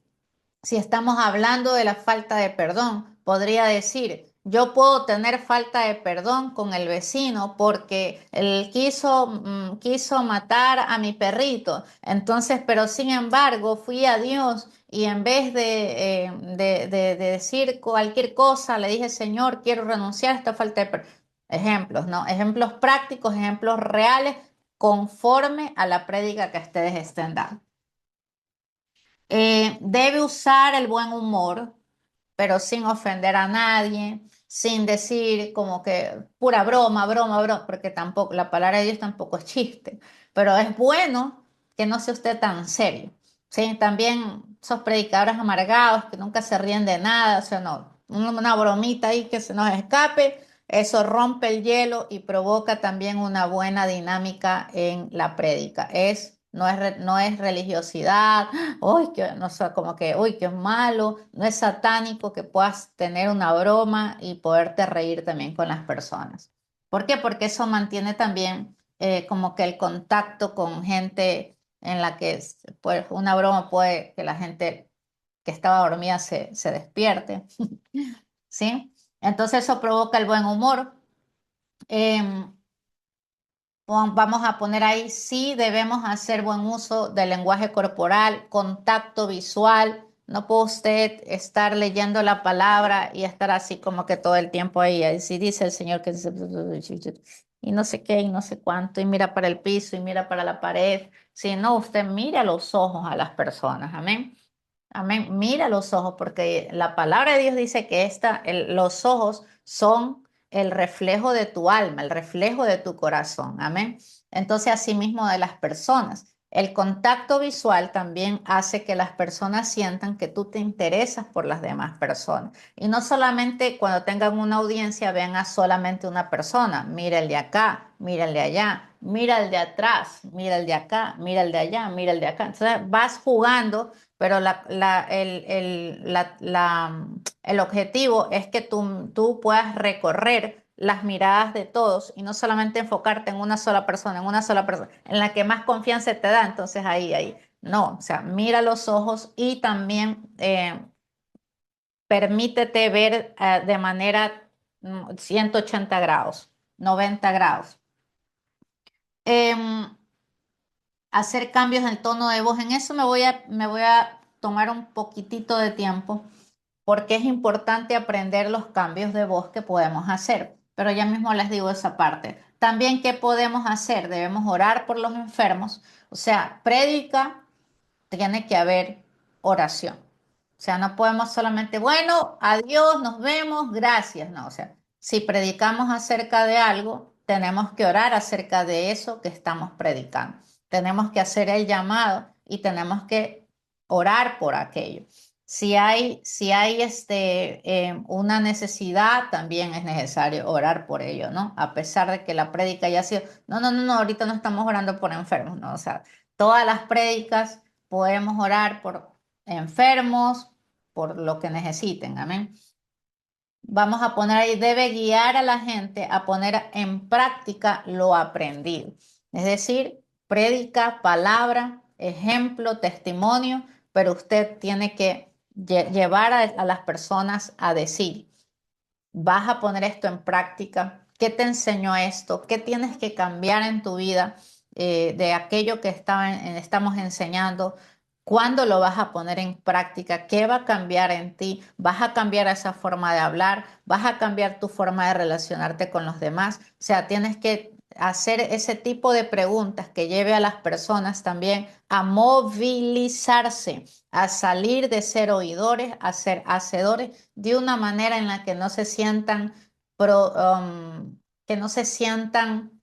Speaker 1: si estamos hablando de la falta de perdón, podría decir, yo puedo tener falta de perdón con el vecino porque él quiso matar a mi perrito. Entonces, pero sin embargo, fui a Dios y en vez de decir cualquier cosa, le dije, Señor, quiero renunciar a esta falta de perdón. Ejemplos, ¿no? Ejemplos prácticos, ejemplos reales, conforme a la prédica que ustedes estén dando. Debe usar el buen humor, pero sin ofender a nadie, sin decir como que pura broma, broma, broma, porque tampoco, la palabra de Dios tampoco es chiste, pero es bueno que no sea usted tan serio, ¿sí? También esos predicadores amargados que nunca se ríen de nada, o sea, no, una bromita ahí que se nos escape, eso rompe el hielo y provoca también una buena dinámica en la prédica. No es religiosidad, uy, que no sé, como que, uy, qué malo, no es satánico que puedas tener una broma y poderte reír también con las personas. ¿Por qué? Porque eso mantiene también como que el contacto con gente en la que pues, una broma puede que la gente que estaba dormida se despierte, ¿sí? Entonces eso provoca el buen humor. Em, Vamos a poner ahí, sí debemos hacer buen uso del lenguaje corporal, contacto visual. No puede usted estar leyendo la palabra y estar así como que todo el tiempo ahí. Así dice el Señor que dice, y no sé qué, y no sé cuánto, y mira para el piso, y mira para la pared. Si no, usted mira los ojos a las personas. Amén. Amén. Mira los ojos, porque la palabra de Dios dice que los ojos son el reflejo de tu alma, el reflejo de tu corazón. Amén. Entonces, asimismo de las personas. El contacto visual también hace que las personas sientan que tú te interesas por las demás personas. Y no solamente cuando tengan una audiencia vean a solamente una persona. Mira el de acá, mira el de allá, mira el de atrás, mira el de acá, mira el de allá, mira el de acá. Entonces vas jugando, pero el objetivo es que tú puedas recorrer las miradas de todos y no solamente enfocarte en una sola persona, en la que más confianza te da, entonces ahí. No, o sea, mira los ojos y también permítete ver de manera 180 grados, 90 grados. Em, Hacer cambios en el tono de voz, en eso me voy a tomar un poquitito de tiempo porque es importante aprender los cambios de voz que podemos hacer. Pero ya mismo les digo esa parte. También, ¿qué podemos hacer? Debemos orar por los enfermos. O sea, prédica, tiene que haber oración. O sea, no podemos solamente, bueno, adiós, nos vemos, gracias. No, o sea, si predicamos acerca de algo, tenemos que orar acerca de eso que estamos predicando. Tenemos que hacer el llamado y tenemos que orar por aquello. Si hay una necesidad, también es necesario orar por ello, ¿no? A pesar de que la prédica haya sido, no, no, no, no, ahorita no estamos orando por enfermos, ¿no? O sea, todas las prédicas podemos orar por enfermos, por lo que necesiten, amén. Vamos a poner ahí, debe guiar a la gente a poner en práctica lo aprendido. Es decir, prédica, palabra, ejemplo, testimonio, pero usted tiene que llevar a las personas a decir, vas a poner esto en práctica, ¿qué te enseñó esto? ¿Qué tienes que cambiar en tu vida de aquello que estamos enseñando? ¿Cuándo lo vas a poner en práctica? ¿Qué va a cambiar en ti? ¿Vas a cambiar esa forma de hablar? ¿Vas a cambiar tu forma de relacionarte con los demás? O sea, tienes que hacer ese tipo de preguntas que lleve a las personas también a movilizarse, a salir de ser oidores, a ser hacedores de una manera en la que no se sientan, que no se sientan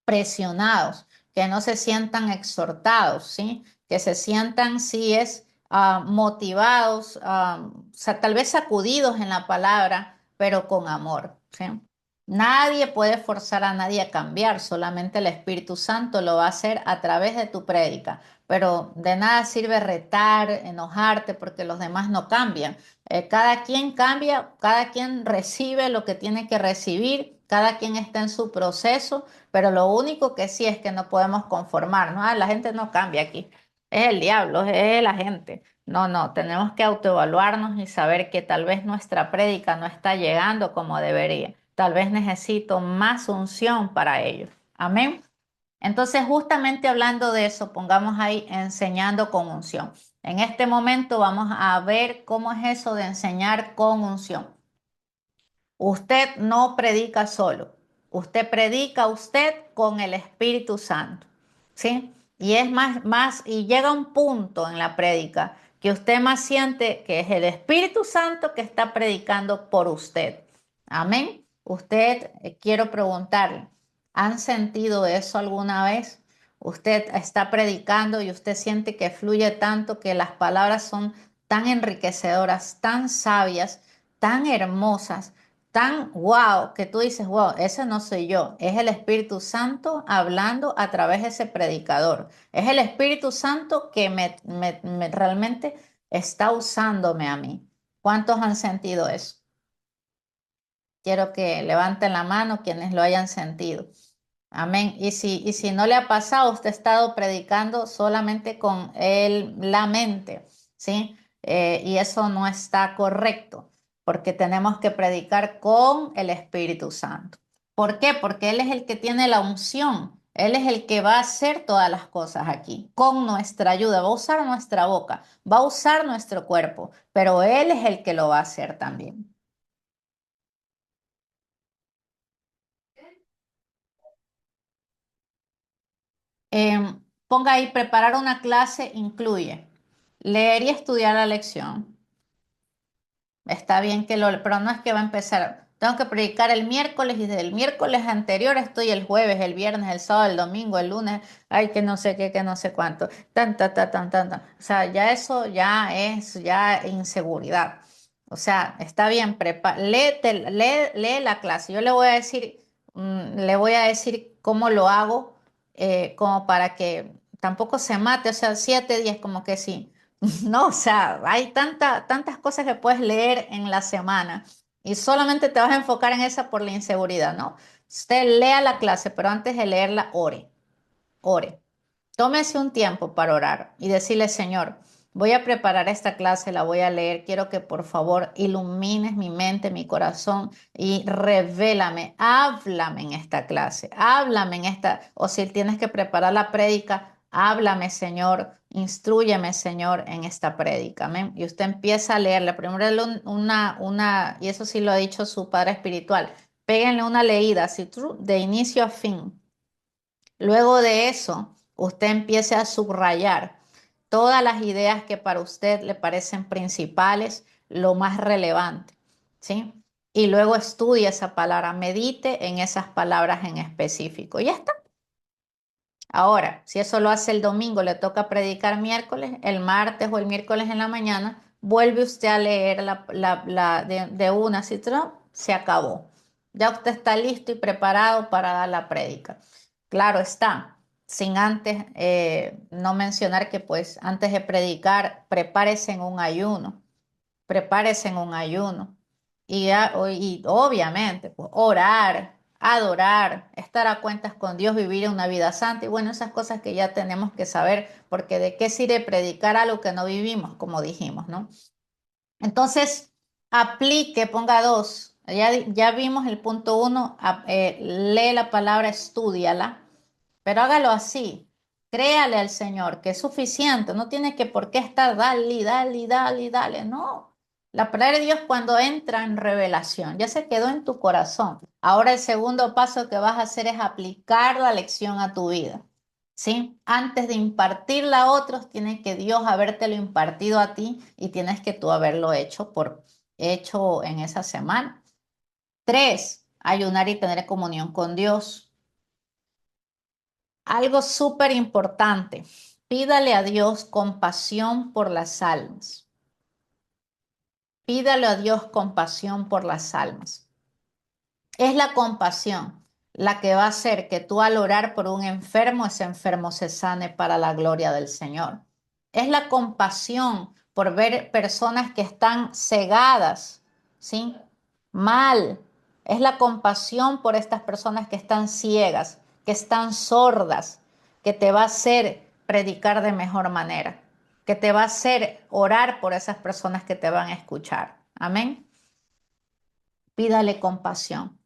Speaker 1: presionados, que no se sientan exhortados, ¿sí? Que se sientan, sí es, motivados, o sea, tal vez sacudidos en la palabra, pero con amor, ¿sí? Nadie puede forzar a nadie a cambiar, solamente el Espíritu Santo lo va a hacer a través de tu prédica, pero de nada sirve retar, enojarte porque los demás no cambian. Cada quien cambia, cada quien recibe lo que tiene que recibir, cada quien está en su proceso, pero lo único que sí es que no podemos conformarnos. La gente no cambia aquí, es el diablo, es la gente. No, no, tenemos que autoevaluarnos y saber que tal vez nuestra prédica no está llegando como debería. Tal vez necesito más unción para ello. Amén. Entonces, justamente hablando de eso, pongamos ahí enseñando con unción. En este momento vamos a ver cómo es eso de enseñar con unción. Usted no predica solo, usted predica usted con el Espíritu Santo, ¿sí? Y es y llega un punto en la prédica que usted más siente que es el Espíritu Santo que está predicando por usted. Amén. Usted, quiero preguntarle, ¿han sentido eso alguna vez? Usted está predicando y usted siente que fluye tanto, que las palabras son tan enriquecedoras, tan sabias, tan hermosas, tan wow, que tú dices, wow, ese no soy yo, es el Espíritu Santo hablando a través de ese predicador. Es el Espíritu Santo que realmente está usándome a mí. ¿Cuántos han sentido eso? Quiero que levanten la mano quienes lo hayan sentido. Amén. Y si no le ha pasado, usted ha estado predicando solamente con la mente, ¿sí? Y eso no está correcto, porque tenemos que predicar con el Espíritu Santo. ¿Por qué? Porque Él es el que tiene la unción. Él es el que va a hacer todas las cosas aquí, con nuestra ayuda. Va a usar nuestra boca, va a usar nuestro cuerpo, pero Él es el que lo va a hacer también. Ponga ahí, preparar una clase incluye leer y estudiar la lección. Está bien pero no es que va a empezar. Tengo que predicar el miércoles y desde el miércoles anterior estoy el jueves, el viernes, el sábado, el domingo, el lunes, ay, que no sé qué, que no sé cuánto. Tan, tan, tan, tan, tan, tan. O sea, ya eso ya es ya inseguridad. O sea, está bien, lee la clase. Yo le voy a decir cómo lo hago, como para que tampoco se mate. O sea, 7 días, como que sí. No, o sea, hay tantas cosas que puedes leer en la semana y solamente te vas a enfocar en esa por la inseguridad, ¿no? Usted lea la clase, pero antes de leerla, ore, ore. Tómese un tiempo para orar y decirle, Señor, voy a preparar esta clase, la voy a leer, quiero que por favor ilumines mi mente, mi corazón y revélame, háblame en esta clase, háblame en esta, o si tienes que preparar la prédica, háblame, Señor, instrúyeme, Señor, en esta prédica, amén. Y usted empieza a leerla, primero y eso sí lo ha dicho su padre espiritual, péguenle una leída, así, de inicio a fin. Luego de eso, usted empiece a subrayar todas las ideas que para usted le parecen principales, lo más relevante, ¿sí? Y luego estudie esa palabra, medite en esas palabras en específico. Ya está. Ahora, si eso lo hace el domingo, le toca predicar miércoles, el martes o el miércoles en la mañana, vuelve usted a leer de una, si no, se acabó. Ya usted está listo y preparado para dar la prédica. Claro está, sin antes no mencionar que pues antes de predicar, prepárese en un ayuno, prepárese en un ayuno. Y obviamente, pues orar, adorar, estar a cuentas con Dios, vivir una vida santa. Y bueno, esas cosas que ya tenemos que saber, porque de qué sirve predicar algo que no vivimos, como dijimos, ¿no? Entonces, aplique, ponga dos. Ya vimos el punto uno, lee la palabra, estúdiala, pero hágalo así. Créale al Señor que es suficiente, no tiene que por qué estar dale, dale, dale, dale, no. La palabra de Dios cuando entra en revelación, ya se quedó en tu corazón. Ahora el segundo paso que vas a hacer es aplicar la lección a tu vida. ¿Sí? Antes de impartirla a otros, tiene que Dios habértelo impartido a ti y tienes que tú haberlo hecho en esa semana. Tres, ayunar y tener comunión con Dios. Algo súper importante, pídale a Dios compasión por las almas. Pídale a Dios compasión por las almas. Es la compasión la que va a hacer que tú al orar por un enfermo, ese enfermo se sane para la gloria del Señor. Es la compasión por ver personas que están cegadas, ¿sí? Mal. Es la compasión por estas personas que están ciegas, que están sordas, que te va a hacer predicar de mejor manera, que te va a hacer orar por esas personas que te van a escuchar. Amén. Pídale compasión.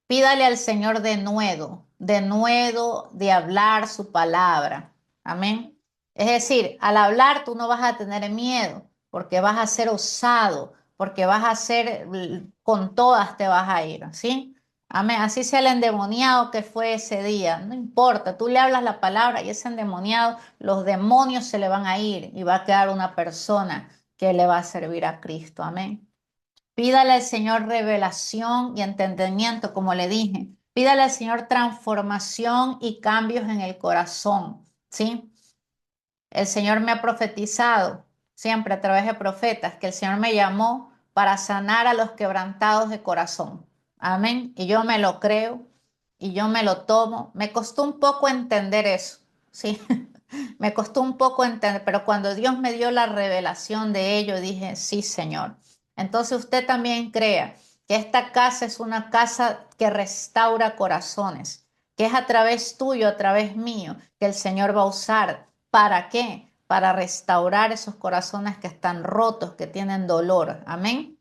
Speaker 1: Pídale al Señor de nuevo, de hablar su palabra. Amén. Es decir, al hablar tú no vas a tener miedo, porque vas a ser osado, porque vas a ser, con todas te vas a ir, ¿sí? Amén. Así sea el endemoniado que fue ese día, no importa, tú le hablas la palabra y ese endemoniado, los demonios se le van a ir y va a quedar una persona que le va a servir a Cristo. Amén. Pídale al Señor revelación y entendimiento, como le dije. Pídale al Señor transformación y cambios en el corazón, ¿sí? El Señor me ha profetizado siempre a través de profetas que el Señor me llamó para sanar a los quebrantados de corazón. Amén. Y yo me lo creo y yo me lo tomo. Me costó un poco entender eso, ¿sí? Me costó un poco entender, pero cuando Dios me dio la revelación de ello, dije, sí, Señor. Entonces usted también crea que esta casa es una casa que restaura corazones, que es a través tuyo, a través mío, que el Señor va a usar. ¿Para qué? Para restaurar esos corazones que están rotos, que tienen dolor. Amén.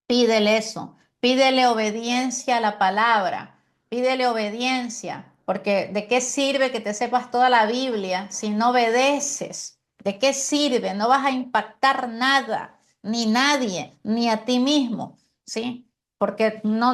Speaker 1: Pídele eso, pídele obediencia a la palabra, pídele obediencia, porque ¿de qué sirve que te sepas toda la Biblia si no obedeces? ¿De qué sirve? No vas a impactar nada, ni nadie, ni a ti mismo, ¿sí? Porque no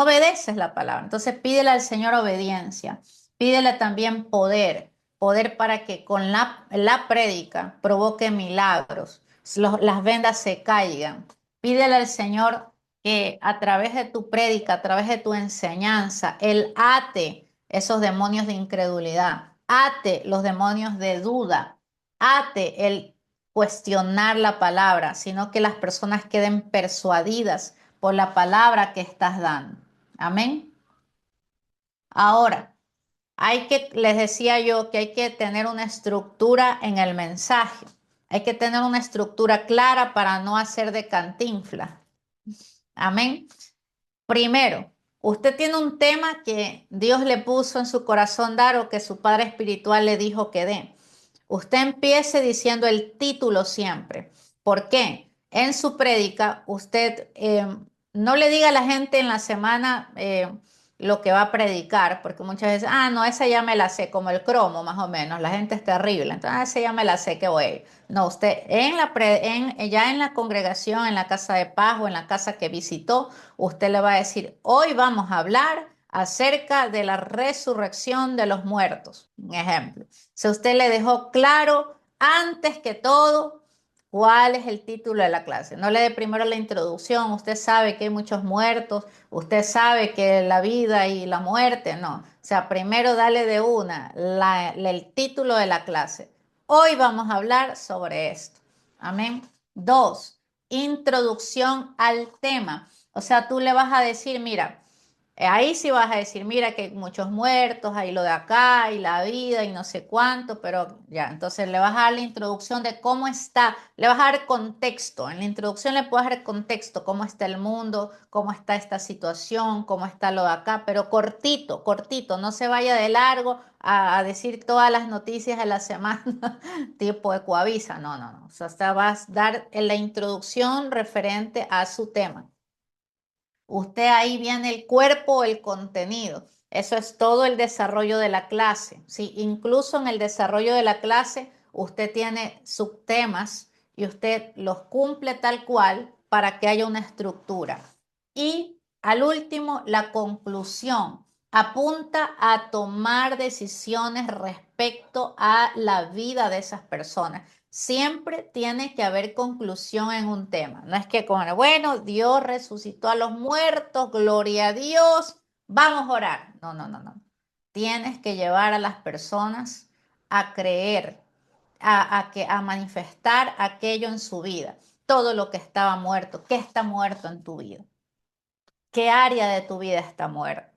Speaker 1: obedeces la palabra. Entonces pídele al Señor obediencia, pídele también poder, poder para que con la prédica provoque milagros, las vendas se caigan. Pídele al Señor que a través de tu prédica, a través de tu enseñanza, Él ate esos demonios de incredulidad, ate los demonios de duda, ate el cuestionar la palabra, sino que las personas queden persuadidas por la palabra que estás dando. Amén. Ahora, les decía yo que hay que tener una estructura en el mensaje. Hay que tener una estructura clara para no hacer de cantinfla. Amén. Primero, usted tiene un tema que Dios le puso en su corazón dar o que su padre espiritual le dijo que dé. Usted empiece diciendo el título siempre. ¿Por qué? En su prédica, usted no le diga a la gente en la semana lo que va a predicar, porque muchas veces, no, esa ya me la sé, como el cromo más o menos, la gente es terrible, entonces, esa ya me la sé que voy a ir. No, usted ya en la congregación, en la casa de paz o en la casa que visitó, usted le va a decir, hoy vamos a hablar acerca de la resurrección de los muertos. Un ejemplo. Si usted le dejó claro antes que todo cuál es el título de la clase. No le dé primero la introducción, usted sabe que hay muchos muertos, usted sabe que la vida y la muerte, no. O sea, primero dale de una el título de la clase. Hoy vamos a hablar sobre esto. Amén. 2, introducción al tema. O sea, tú le vas a decir, mira, ahí sí vas a decir, mira que hay muchos muertos, hay lo de acá, y la vida, y no sé cuánto, pero ya, entonces le vas a dar la introducción de cómo está, le vas a dar contexto. En la introducción le puedes dar contexto, cómo está el mundo, cómo está esta situación, cómo está lo de acá, pero cortito, cortito, no se vaya de largo a decir todas las noticias de la semana, tipo Ecuavisa, no, no, no. O sea, hasta vas a dar en la introducción referente a su tema. Usted ahí viene el cuerpo, el contenido. Eso es todo el desarrollo de la clase. ¿Sí? Incluso en el desarrollo de la clase, usted tiene subtemas y usted los cumple tal cual para que haya una estructura. Y al último, la conclusión. Apunta a tomar decisiones respecto a la vida de esas personas. Siempre tiene que haber conclusión en un tema. No es que con, bueno, Dios resucitó a los muertos, gloria a Dios, vamos a orar. No, no, no, no. Tienes que llevar a las personas a creer, a manifestar aquello en su vida. Todo lo que estaba muerto, ¿qué está muerto en tu vida? ¿Qué área de tu vida está muerta?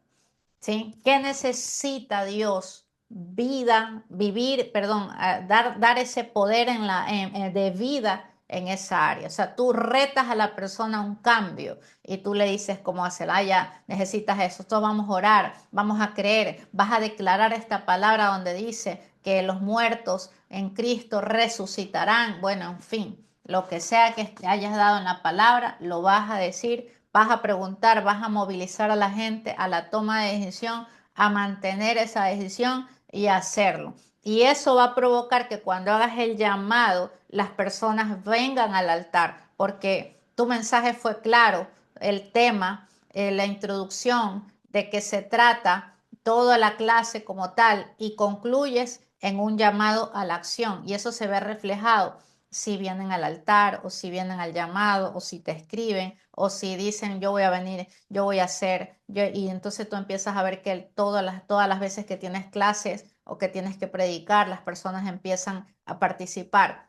Speaker 1: ¿Sí? ¿Qué necesita Dios? Vida, vivir, perdón, dar ese poder de vida en esa área. O sea, tú retas a la persona a un cambio y tú le dices cómo hacer, ah, ya necesitas eso, todos vamos a orar, vamos a creer, vas a declarar esta palabra donde dice que los muertos en Cristo resucitarán. Bueno, en fin, lo que sea que te hayas dado en la palabra, lo vas a decir, vas a preguntar, vas a movilizar a la gente a la toma de decisión, a mantener esa decisión y a hacerlo. Y eso va a provocar que cuando hagas el llamado, las personas vengan al altar, porque tu mensaje fue claro, el tema, la introducción de que se trata toda la clase como tal y concluyes en un llamado a la acción. Y eso se ve reflejado si vienen al altar o si vienen al llamado o si te escriben o si dicen yo voy a venir, yo voy a hacer, y entonces tú empiezas a ver que todas las veces que tienes clases o que tienes que predicar, las personas empiezan a participar.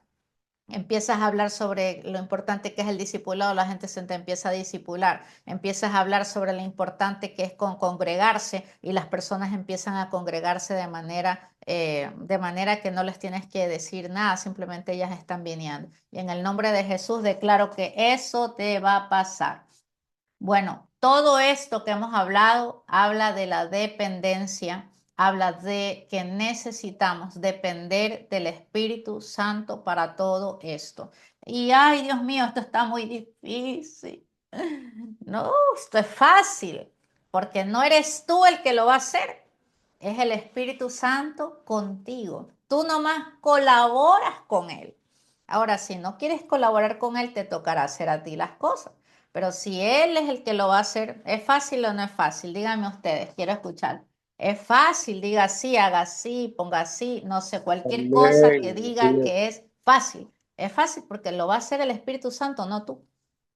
Speaker 1: Empiezas a hablar sobre lo importante que es el discipulado, la gente se te empieza a discipular. Empiezas a hablar sobre lo importante que es congregarse y las personas empiezan a congregarse de manera que no les tienes que decir nada, simplemente ellas están viniendo. Y en el nombre de Jesús declaro que eso te va a pasar. Bueno, todo esto que hemos hablado habla de la dependencia, habla de que necesitamos depender del Espíritu Santo para todo esto. Y ay, Dios mío, esto está muy difícil. No, esto es fácil, porque no eres tú el que lo va a hacer, es el Espíritu Santo contigo. Tú nomás colaboras con Él. Ahora, si no quieres colaborar con Él, te tocará hacer a ti las cosas. Pero si Él es el que lo va a hacer, ¿es fácil o no es fácil? Díganme ustedes, quiero escuchar. Es fácil, diga así, haga así, ponga así, no sé, cualquier cosa que
Speaker 2: Amén. Así
Speaker 1: diga
Speaker 2: es.
Speaker 1: que es fácil. Es fácil porque lo va a hacer el Espíritu Santo, no tú.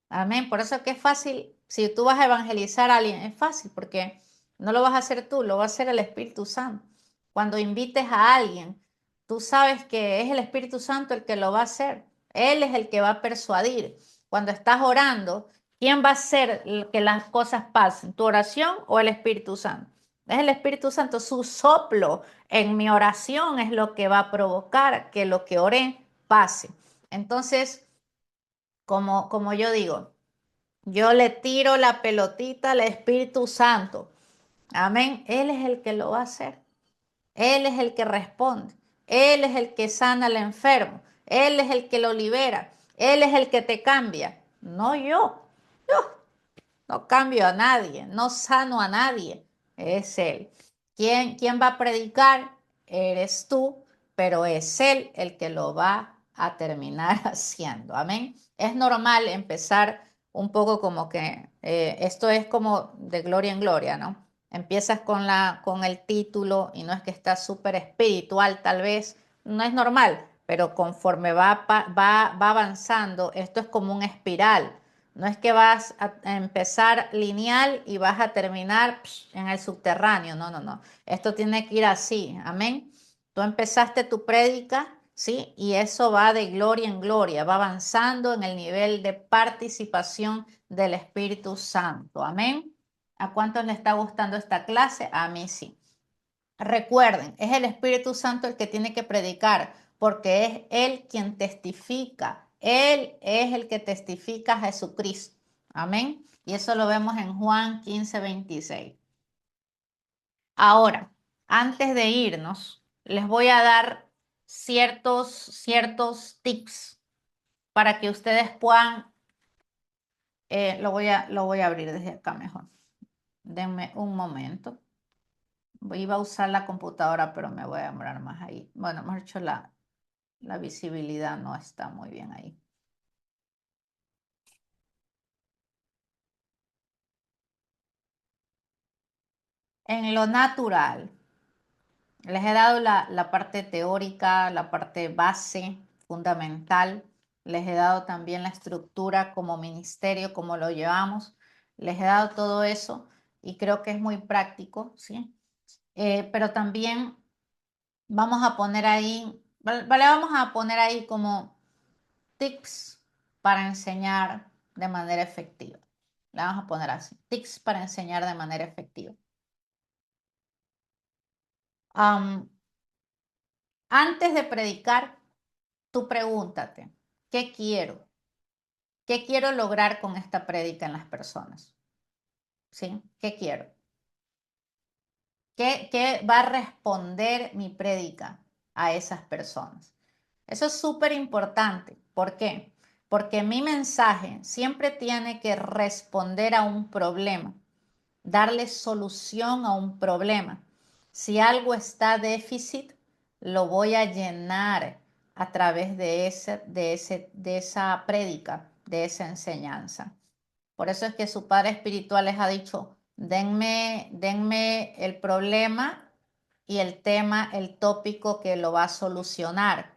Speaker 1: Amén. Por eso es que es fácil, si tú vas a evangelizar a alguien, es fácil porque no lo vas a hacer tú, lo va a hacer el Espíritu Santo. Cuando invites a alguien, tú sabes que es el Espíritu Santo el que lo va a hacer. Él es el que va a persuadir. Cuando estás orando, ¿quién va a hacer que las cosas pasen? ¿Tu oración o el Espíritu Santo? Es el Espíritu Santo, su soplo en mi oración es lo que va a provocar que lo que oré pase. Entonces, como yo digo, yo le tiro la pelotita al Espíritu Santo. Amén. Él es el que lo va a hacer. Él es el que responde. Él es el que sana al enfermo. Él es el que lo libera. Él es el que te cambia. No yo. No cambio a nadie. No sano a nadie. Es Él. ¿Quién va a predicar? Eres tú, pero es Él el que lo va a terminar haciendo. Amén. Es normal empezar un poco como que esto es como de gloria en gloria, ¿no? Empiezas con el título y no es que estás súper espiritual, tal vez, no es normal, pero conforme va avanzando, esto es como un espiral. No es que vas a empezar lineal y vas a terminar en el subterráneo. No, no, no. Esto tiene que ir así. Amén. Tú empezaste tu prédica ¿sí? Y eso va de gloria en gloria, va avanzando en el nivel de participación del Espíritu Santo. Amén. ¿A cuántos le está gustando esta clase? A mí sí. Recuerden, es el Espíritu Santo el que tiene que predicar, porque es Él quien testifica. Él es el que testifica a Jesucristo. Amén. Y eso lo vemos en Juan 15:26. Ahora, antes de irnos, les voy a dar ciertos tips para que ustedes puedan, lo voy a abrir desde acá mejor. Denme un momento. Iba a usar la computadora, pero me voy a demorar más ahí. Bueno, hemos hecho la visibilidad, no está muy bien ahí. En lo natural, les he dado la parte teórica, la parte base, fundamental. Les he dado también la estructura como ministerio, cómo lo llevamos. Les he dado todo eso y creo que es muy práctico, ¿sí? Pero también vamos a poner ahí, vale, vamos a poner ahí como tips para enseñar de manera efectiva. Le vamos a poner así, tips para enseñar de manera efectiva. Am, Antes de predicar, tú pregúntate, ¿qué quiero? ¿Qué quiero lograr con esta prédica en las personas? ¿Sí? ¿Qué quiero? ¿Qué va a responder mi prédica a esas personas? Eso es súper importante. ¿Por qué? Porque mi mensaje siempre tiene que responder a un problema, darle solución a un problema. Si algo está déficit, lo voy a llenar a través de esa prédica, de esa enseñanza. Por eso es que su padre espiritual les ha dicho, denme el problema y el tema, el tópico que lo va a solucionar.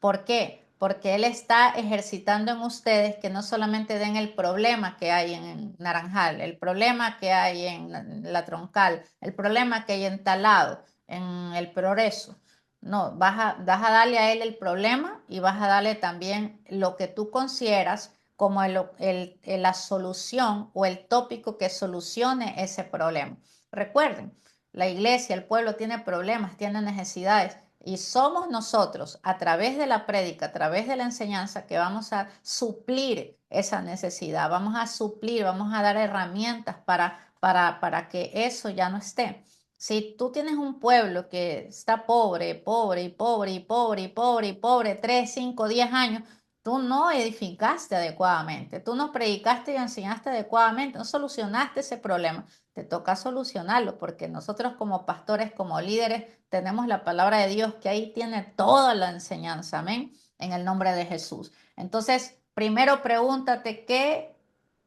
Speaker 1: ¿Por qué? Porque Él está ejercitando en ustedes que no solamente den el problema que hay en Naranjal, el problema que hay en la Troncal, el problema que hay en Talado, en el Progreso. No, vas a darle a Él el problema y vas a darle también lo que tú consideras como la solución o el tópico que solucione ese problema. Recuerden, la iglesia, el pueblo tiene problemas, tiene necesidades. Y somos nosotros, a través de la prédica, a través de la enseñanza, que vamos a suplir esa necesidad, vamos a suplir, vamos a dar herramientas para que eso ya no esté. Si tú tienes un pueblo que está pobre, pobre y pobre y pobre y pobre y pobre, 3, 5, 10 años, tú no edificaste adecuadamente, tú no predicaste y enseñaste adecuadamente, no solucionaste ese problema. Te toca solucionarlo porque nosotros como pastores, como líderes, tenemos la palabra de Dios que ahí tiene toda la enseñanza, amén, en el nombre de Jesús. Entonces, primero pregúntate qué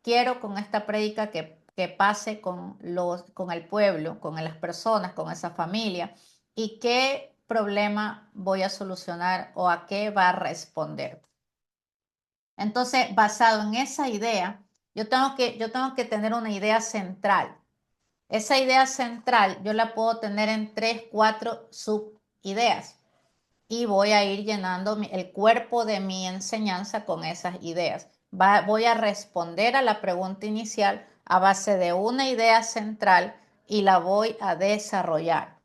Speaker 1: quiero con esta prédica que pase con el pueblo, con las personas, con esa familia y qué problema voy a solucionar o a qué va a responder. Entonces, basado en esa idea, yo tengo que tener una idea central. Esa idea central yo la puedo tener en 3, 4 subideas y voy a ir llenando el cuerpo de mi enseñanza con esas ideas. Voy a responder a la pregunta inicial a base de una idea central y la voy a desarrollar.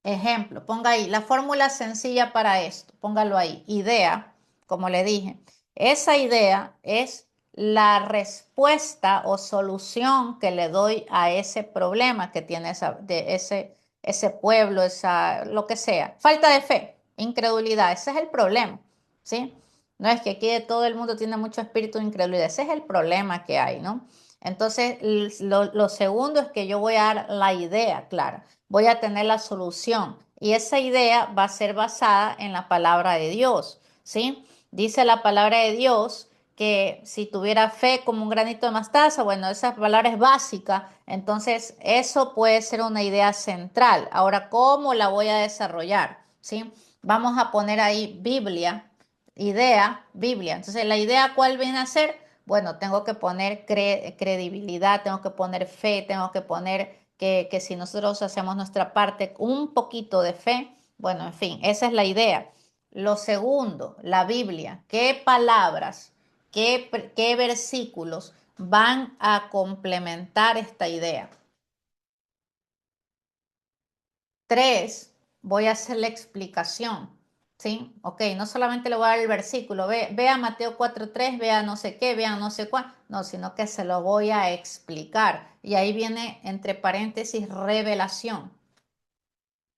Speaker 1: Ejemplo, ponga ahí la fórmula sencilla para esto, póngalo ahí, idea, como le dije. Esa idea es la respuesta o solución que le doy a ese problema que tiene ese pueblo, lo que sea. Falta de fe, incredulidad, ese es el problema, ¿sí? No es que aquí todo el mundo tiene mucho espíritu de incredulidad, ese es el problema que hay, ¿no? Entonces, lo segundo es que yo voy a dar la idea clara, voy a tener la solución y esa idea va a ser basada en la palabra de Dios, ¿sí? Dice la palabra de Dios que si tuviera fe como un granito de mostaza, bueno, esa palabra es básica, entonces eso puede ser una idea central. Ahora, ¿cómo la voy a desarrollar? ¿Sí? Vamos a poner ahí Biblia, idea, Biblia. Entonces, ¿la idea cuál viene a ser? Bueno, tengo que poner credibilidad, tengo que poner fe, tengo que poner que si nosotros hacemos nuestra parte, un poquito de fe, bueno, en fin, esa es la idea. Lo segundo, la Biblia. ¿Qué palabras, qué versículos van a complementar esta idea? 3, voy a hacer la explicación. ¿Sí? Ok, no solamente le voy a dar el versículo, vea Mateo 4:3, vea no sé qué, vea no sé cuál, no, sino que se lo voy a explicar. Y ahí viene entre paréntesis revelación.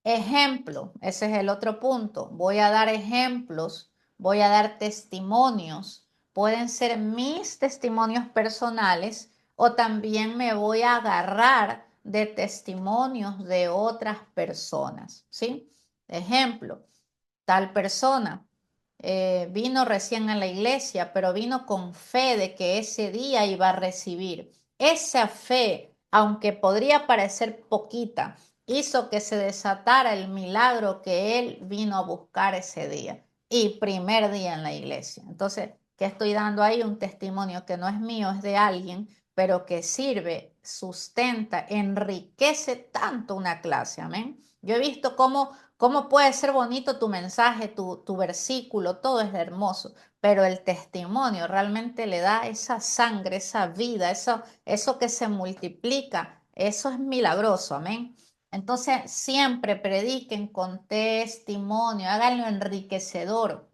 Speaker 1: Ejemplo, ese es el otro punto. Voy a dar ejemplos, voy a dar testimonios. Pueden ser mis testimonios personales o también me voy a agarrar de testimonios de otras personas, ¿sí? Ejemplo, tal persona vino recién a la iglesia, pero vino con fe de que ese día iba a recibir. Esa fe, aunque podría parecer poquita, hizo que se desatara el milagro que él vino a buscar ese día y primer día en la iglesia. Entonces, ¿qué estoy dando ahí? Un testimonio que no es mío, es de alguien, pero que sirve, sustenta, enriquece tanto una clase. Amén. Yo he visto cómo puede ser bonito tu mensaje, tu versículo, todo es hermoso, pero el testimonio realmente le da esa sangre, esa vida, eso que se multiplica, eso es milagroso, amén. Entonces, siempre prediquen con testimonio, háganlo enriquecedor.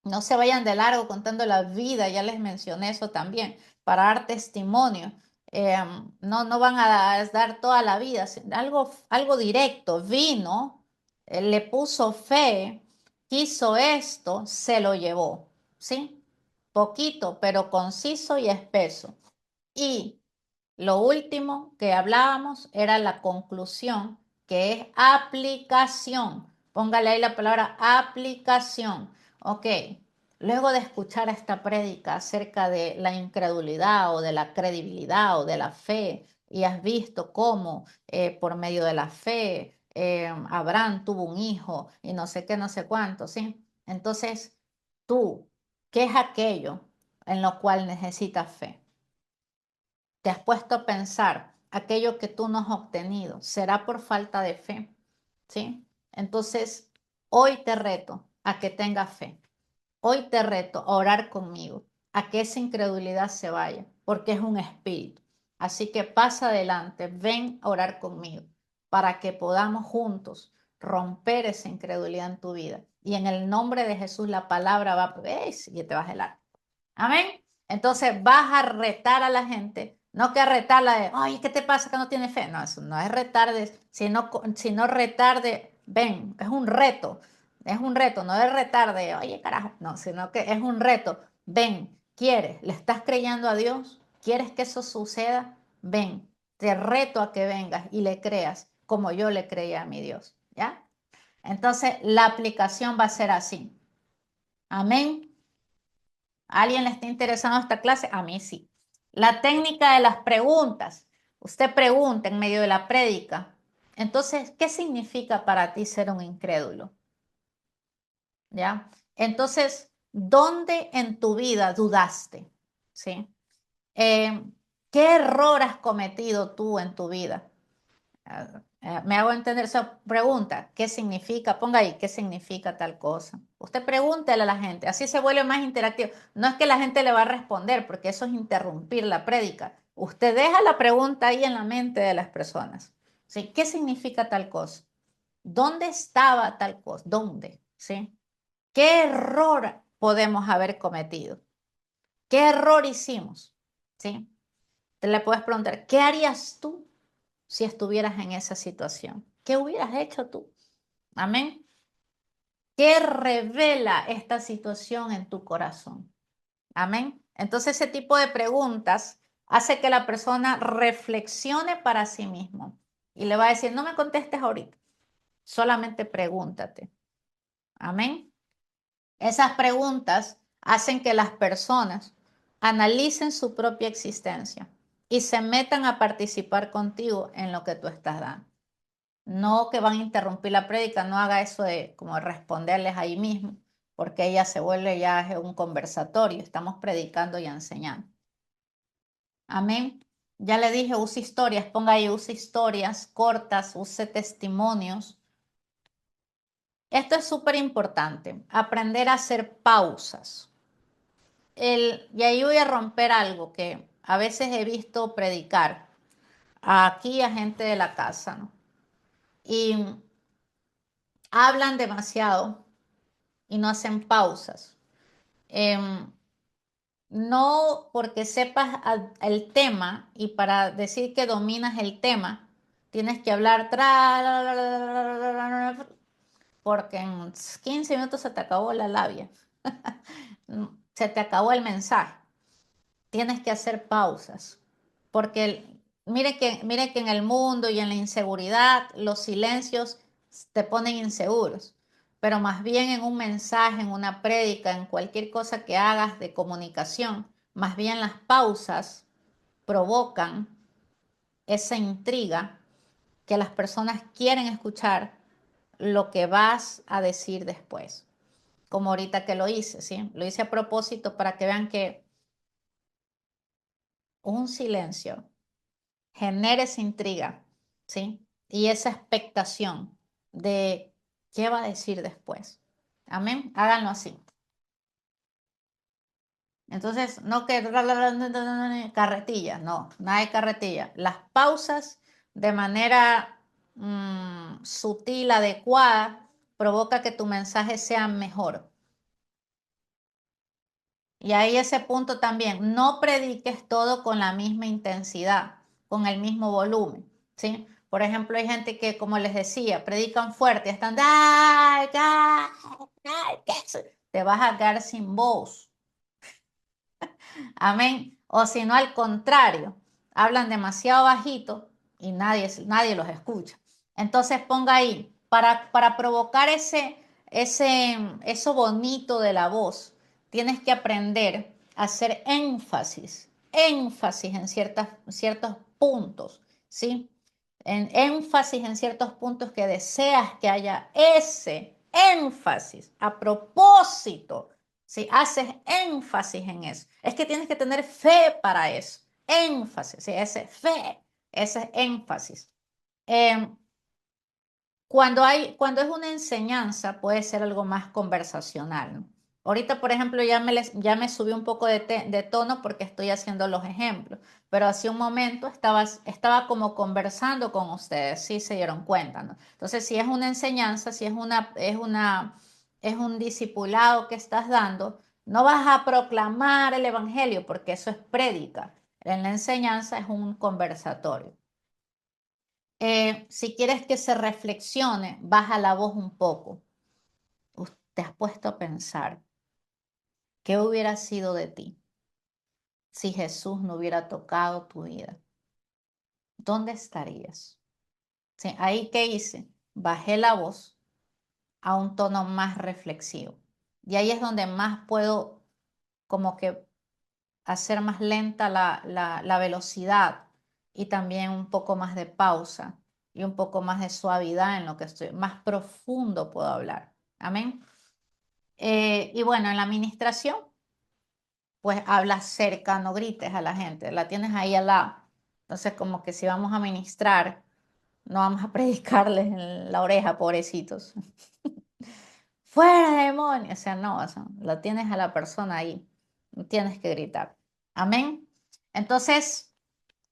Speaker 1: No se vayan de largo contando la vida, ya les mencioné eso también, para dar testimonio. No van a dar toda la vida, algo directo. Vino, le puso fe, quiso esto, se lo llevó, ¿sí? Poquito, pero conciso y espeso. Y lo último que hablábamos era la conclusión, que es aplicación. Póngale ahí la palabra aplicación. Ok, luego de escuchar esta prédica acerca de la incredulidad o de la credibilidad o de la fe, y has visto cómo por medio de la fe Abraham tuvo un hijo y no sé qué, no sé cuánto, ¿sí? Entonces, tú, ¿qué es aquello en lo cual necesitas fe? ¿Te has puesto a pensar aquello que tú no has obtenido? ¿Será por falta de fe? ¿Sí? Entonces, hoy te reto a que tengas fe. Hoy te reto a orar conmigo, a que esa incredulidad se vaya, porque es un espíritu. Así que pasa adelante, ven a orar conmigo, para que podamos juntos romper esa incredulidad en tu vida. Y en el nombre de Jesús la palabra va, ¿ves? Y te vas a helar. Amén. Entonces vas a retar a la gente, no que retarla de, ay, ¿qué te pasa que no tienes fe? No, eso no es retar, sino retar de, ven, es un reto, no es retar de, oye, carajo, no, sino que es un reto, ven, ¿quieres? ¿Le estás creyendo a Dios? ¿Quieres que eso suceda? Ven, te reto a que vengas y le creas como yo le creía a mi Dios, ¿ya? Entonces la aplicación va a ser así. Amén. ¿A alguien le está interesando esta clase? A mí sí. La técnica de las preguntas. Usted pregunta en medio de la prédica. Entonces, ¿qué significa para ti ser un incrédulo? ¿Ya? Entonces, ¿dónde en tu vida dudaste? ¿Sí? Eh, ¿Qué error has cometido tú en tu vida? Me hago entender esa pregunta, ¿qué significa? Ponga ahí, ¿qué significa tal cosa? Usted pregúntele a la gente, así se vuelve más interactivo. No es que la gente le va a responder, porque eso es interrumpir la prédica. Usted deja la pregunta ahí en la mente de las personas. ¿Sí? ¿Qué significa tal cosa? ¿Dónde estaba tal cosa? ¿Dónde? ¿Sí? ¿Qué error podemos haber cometido? ¿Qué error hicimos? ¿Sí? Te le puedes preguntar, ¿qué harías tú si estuvieras en esa situación? ¿Qué hubieras hecho tú? Amén. ¿Qué revela esta situación en tu corazón? Amén. Entonces ese tipo de preguntas hace que la persona reflexione para sí mismo y le va a decir, no me contestes ahorita, solamente pregúntate. Amén. Esas preguntas hacen que las personas analicen su propia existencia y se metan a participar contigo en lo que tú estás dando. No que van a interrumpir la prédica, no haga eso de como responderles ahí mismo, porque ella se vuelve ya un conversatorio, estamos predicando y enseñando. Amén. Ya le dije, use historias, ponga ahí, use historias cortas, use testimonios. Esto es súper importante, aprender a hacer pausas. Y ahí voy a romper algo que a veces he visto predicar aquí a gente de la casa, ¿no? Y hablan demasiado y no hacen pausas. Em, no porque sepas el tema y para decir que dominas el tema, tienes que hablar porque en 15 minutos se te acabó la labia, se te acabó el mensaje. Tienes que hacer pausas, porque mire que en el mundo y en la inseguridad los silencios te ponen inseguros, pero más bien en un mensaje, en una prédica, en cualquier cosa que hagas de comunicación, más bien las pausas provocan esa intriga que las personas quieren escuchar lo que vas a decir después, como ahorita que lo hice, ¿sí? Lo hice a propósito para que vean que un silencio genera esa intriga, ¿sí? Y esa expectación de qué va a decir después. Amén. Háganlo así. Entonces, no que carretilla, no, nada de carretilla. Las pausas de manera sutil, adecuada, provoca que tu mensaje sea mejor. Y ahí ese punto también, no prediques todo con la misma intensidad, con el mismo volumen, ¿sí? Por ejemplo, hay gente que, como les decía, predican fuerte, están, ¡ay, ay, ay, te vas a quedar sin voz. Amén. O si no, al contrario, hablan demasiado bajito y nadie los escucha. Entonces ponga ahí, para provocar eso bonito de la voz, tienes que aprender a hacer énfasis en ciertos puntos, ¿sí? Énfasis en ciertos puntos que deseas que haya ese énfasis a propósito. Si haces énfasis en eso, es que tienes que tener fe para eso. Énfasis, sí, ese fe, ese énfasis. Em, cuando es una enseñanza, puede ser algo más conversacional, ¿no? Ahorita, por ejemplo, ya me subí un poco de tono porque estoy haciendo los ejemplos, pero hace un momento estaba como conversando con ustedes, sí se dieron cuenta, ¿no? Entonces, si es una enseñanza, si es un discipulado que estás dando, no vas a proclamar el evangelio porque eso es prédica. En la enseñanza es un conversatorio. Si quieres que se reflexione, baja la voz un poco. Te has puesto a pensar, ¿qué hubiera sido de ti si Jesús no hubiera tocado tu vida? ¿Dónde estarías? Sí, ahí qué hice, bajé la voz a un tono más reflexivo. Y ahí es donde más puedo como que hacer más lenta la velocidad y también un poco más de pausa y un poco más de suavidad en lo que estoy, más profundo puedo hablar. Amén. Y bueno, en la administración, pues hablas cerca, no grites a la gente, la tienes ahí al lado. Entonces, como que si vamos a ministrar, no vamos a predicarles en la oreja, pobrecitos. Fuera demonio, o sea, no, o sea, la tienes a la persona ahí, no tienes que gritar. Amén. Entonces,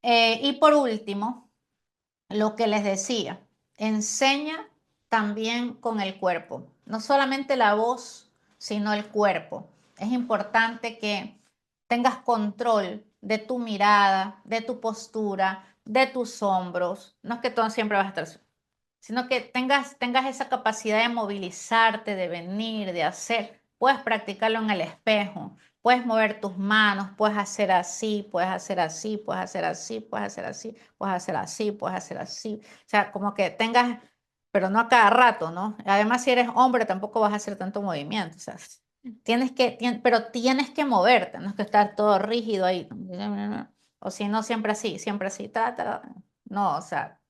Speaker 1: y por último, lo que les decía, enseña también con el cuerpo, no solamente la voz, sino el cuerpo. Es importante que tengas control de tu mirada, de tu postura, de tus hombros. No es que todo siempre vas a estar, sino que tengas esa capacidad de movilizarte, de venir, de hacer. Puedes practicarlo en el espejo, puedes mover tus manos, puedes hacer así, puedes hacer así, puedes hacer así, puedes hacer así, puedes hacer así, puedes hacer así. O sea, como que tengas, pero no a cada rato, ¿no? Además, si eres hombre, tampoco vas a hacer tanto movimiento. O sea, pero tienes que moverte, no es que estar todo rígido ahí. O si no, siempre así, no, o sea.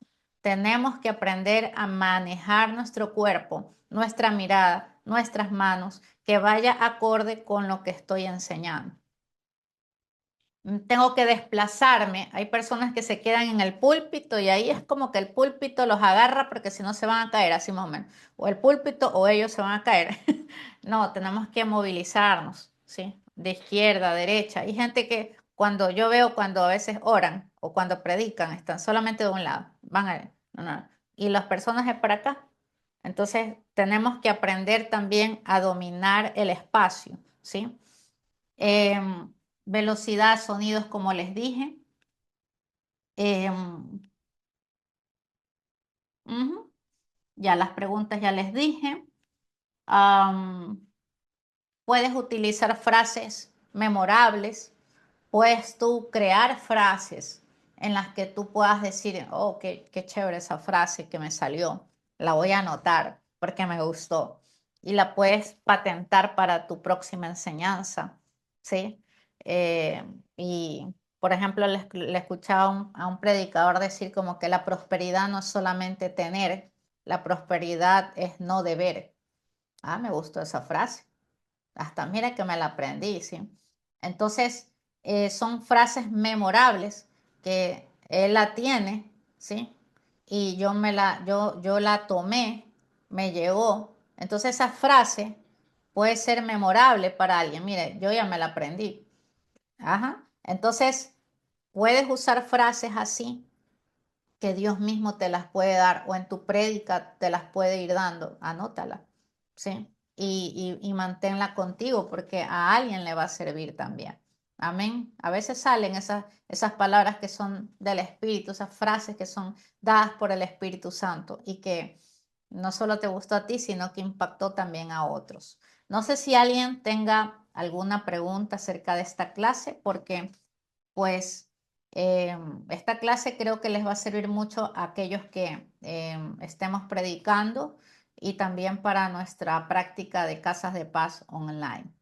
Speaker 1: Tenemos que aprender a manejar nuestro cuerpo, nuestra mirada, nuestras manos, que vaya acorde con lo que estoy enseñando. tengo que desplazarme. Hay personas que se quedan en el púlpito y ahí es como que el púlpito los agarra porque si no se van a caer, así más o menos. O el púlpito o ellos se van a caer. No, tenemos que movilizarnos, ¿sí? De izquierda a derecha. Hay gente que yo veo cuando a veces oran o cuando predican, están solamente de un lado, van a, no, no, y las personas es para acá. Entonces, tenemos que aprender también a dominar el espacio, ¿sí? Em, Velocidad, sonidos, como les dije. Em, Ujú, ya las preguntas ya les dije. Am, Puedes utilizar frases memorables. Puedes tú crear frases en las que tú puedas decir, oh, qué chévere esa frase que me salió. La voy a anotar porque me gustó. Y la puedes patentar para tu próxima enseñanza, ¿sí? Eh, y, por ejemplo, le escuchaba a un predicador decir como que la prosperidad no es solamente tener, la prosperidad es no deber. Ah, me gustó esa frase. Hasta mira que me la aprendí, ¿sí? Entonces, son frases memorables que él la tiene, ¿sí? Y yo la tomé, me llegó. Entonces, esa frase puede ser memorable para alguien. Mire, yo ya me la aprendí. Ajá. Entonces, puedes usar frases así que Dios mismo te las puede dar o en tu prédica te las puede ir dando, anótala, ¿sí? Y manténla contigo porque a alguien le va a servir también. Amén. A veces salen esas palabras que son del Espíritu, esas frases que son dadas por el Espíritu Santo y que no solo te gustó a ti, sino que impactó también a otros. No sé si alguien tenga alguna pregunta acerca de esta clase, porque pues esta clase creo que les va a servir mucho a aquellos que estemos predicando y también para nuestra práctica de casas de paz online.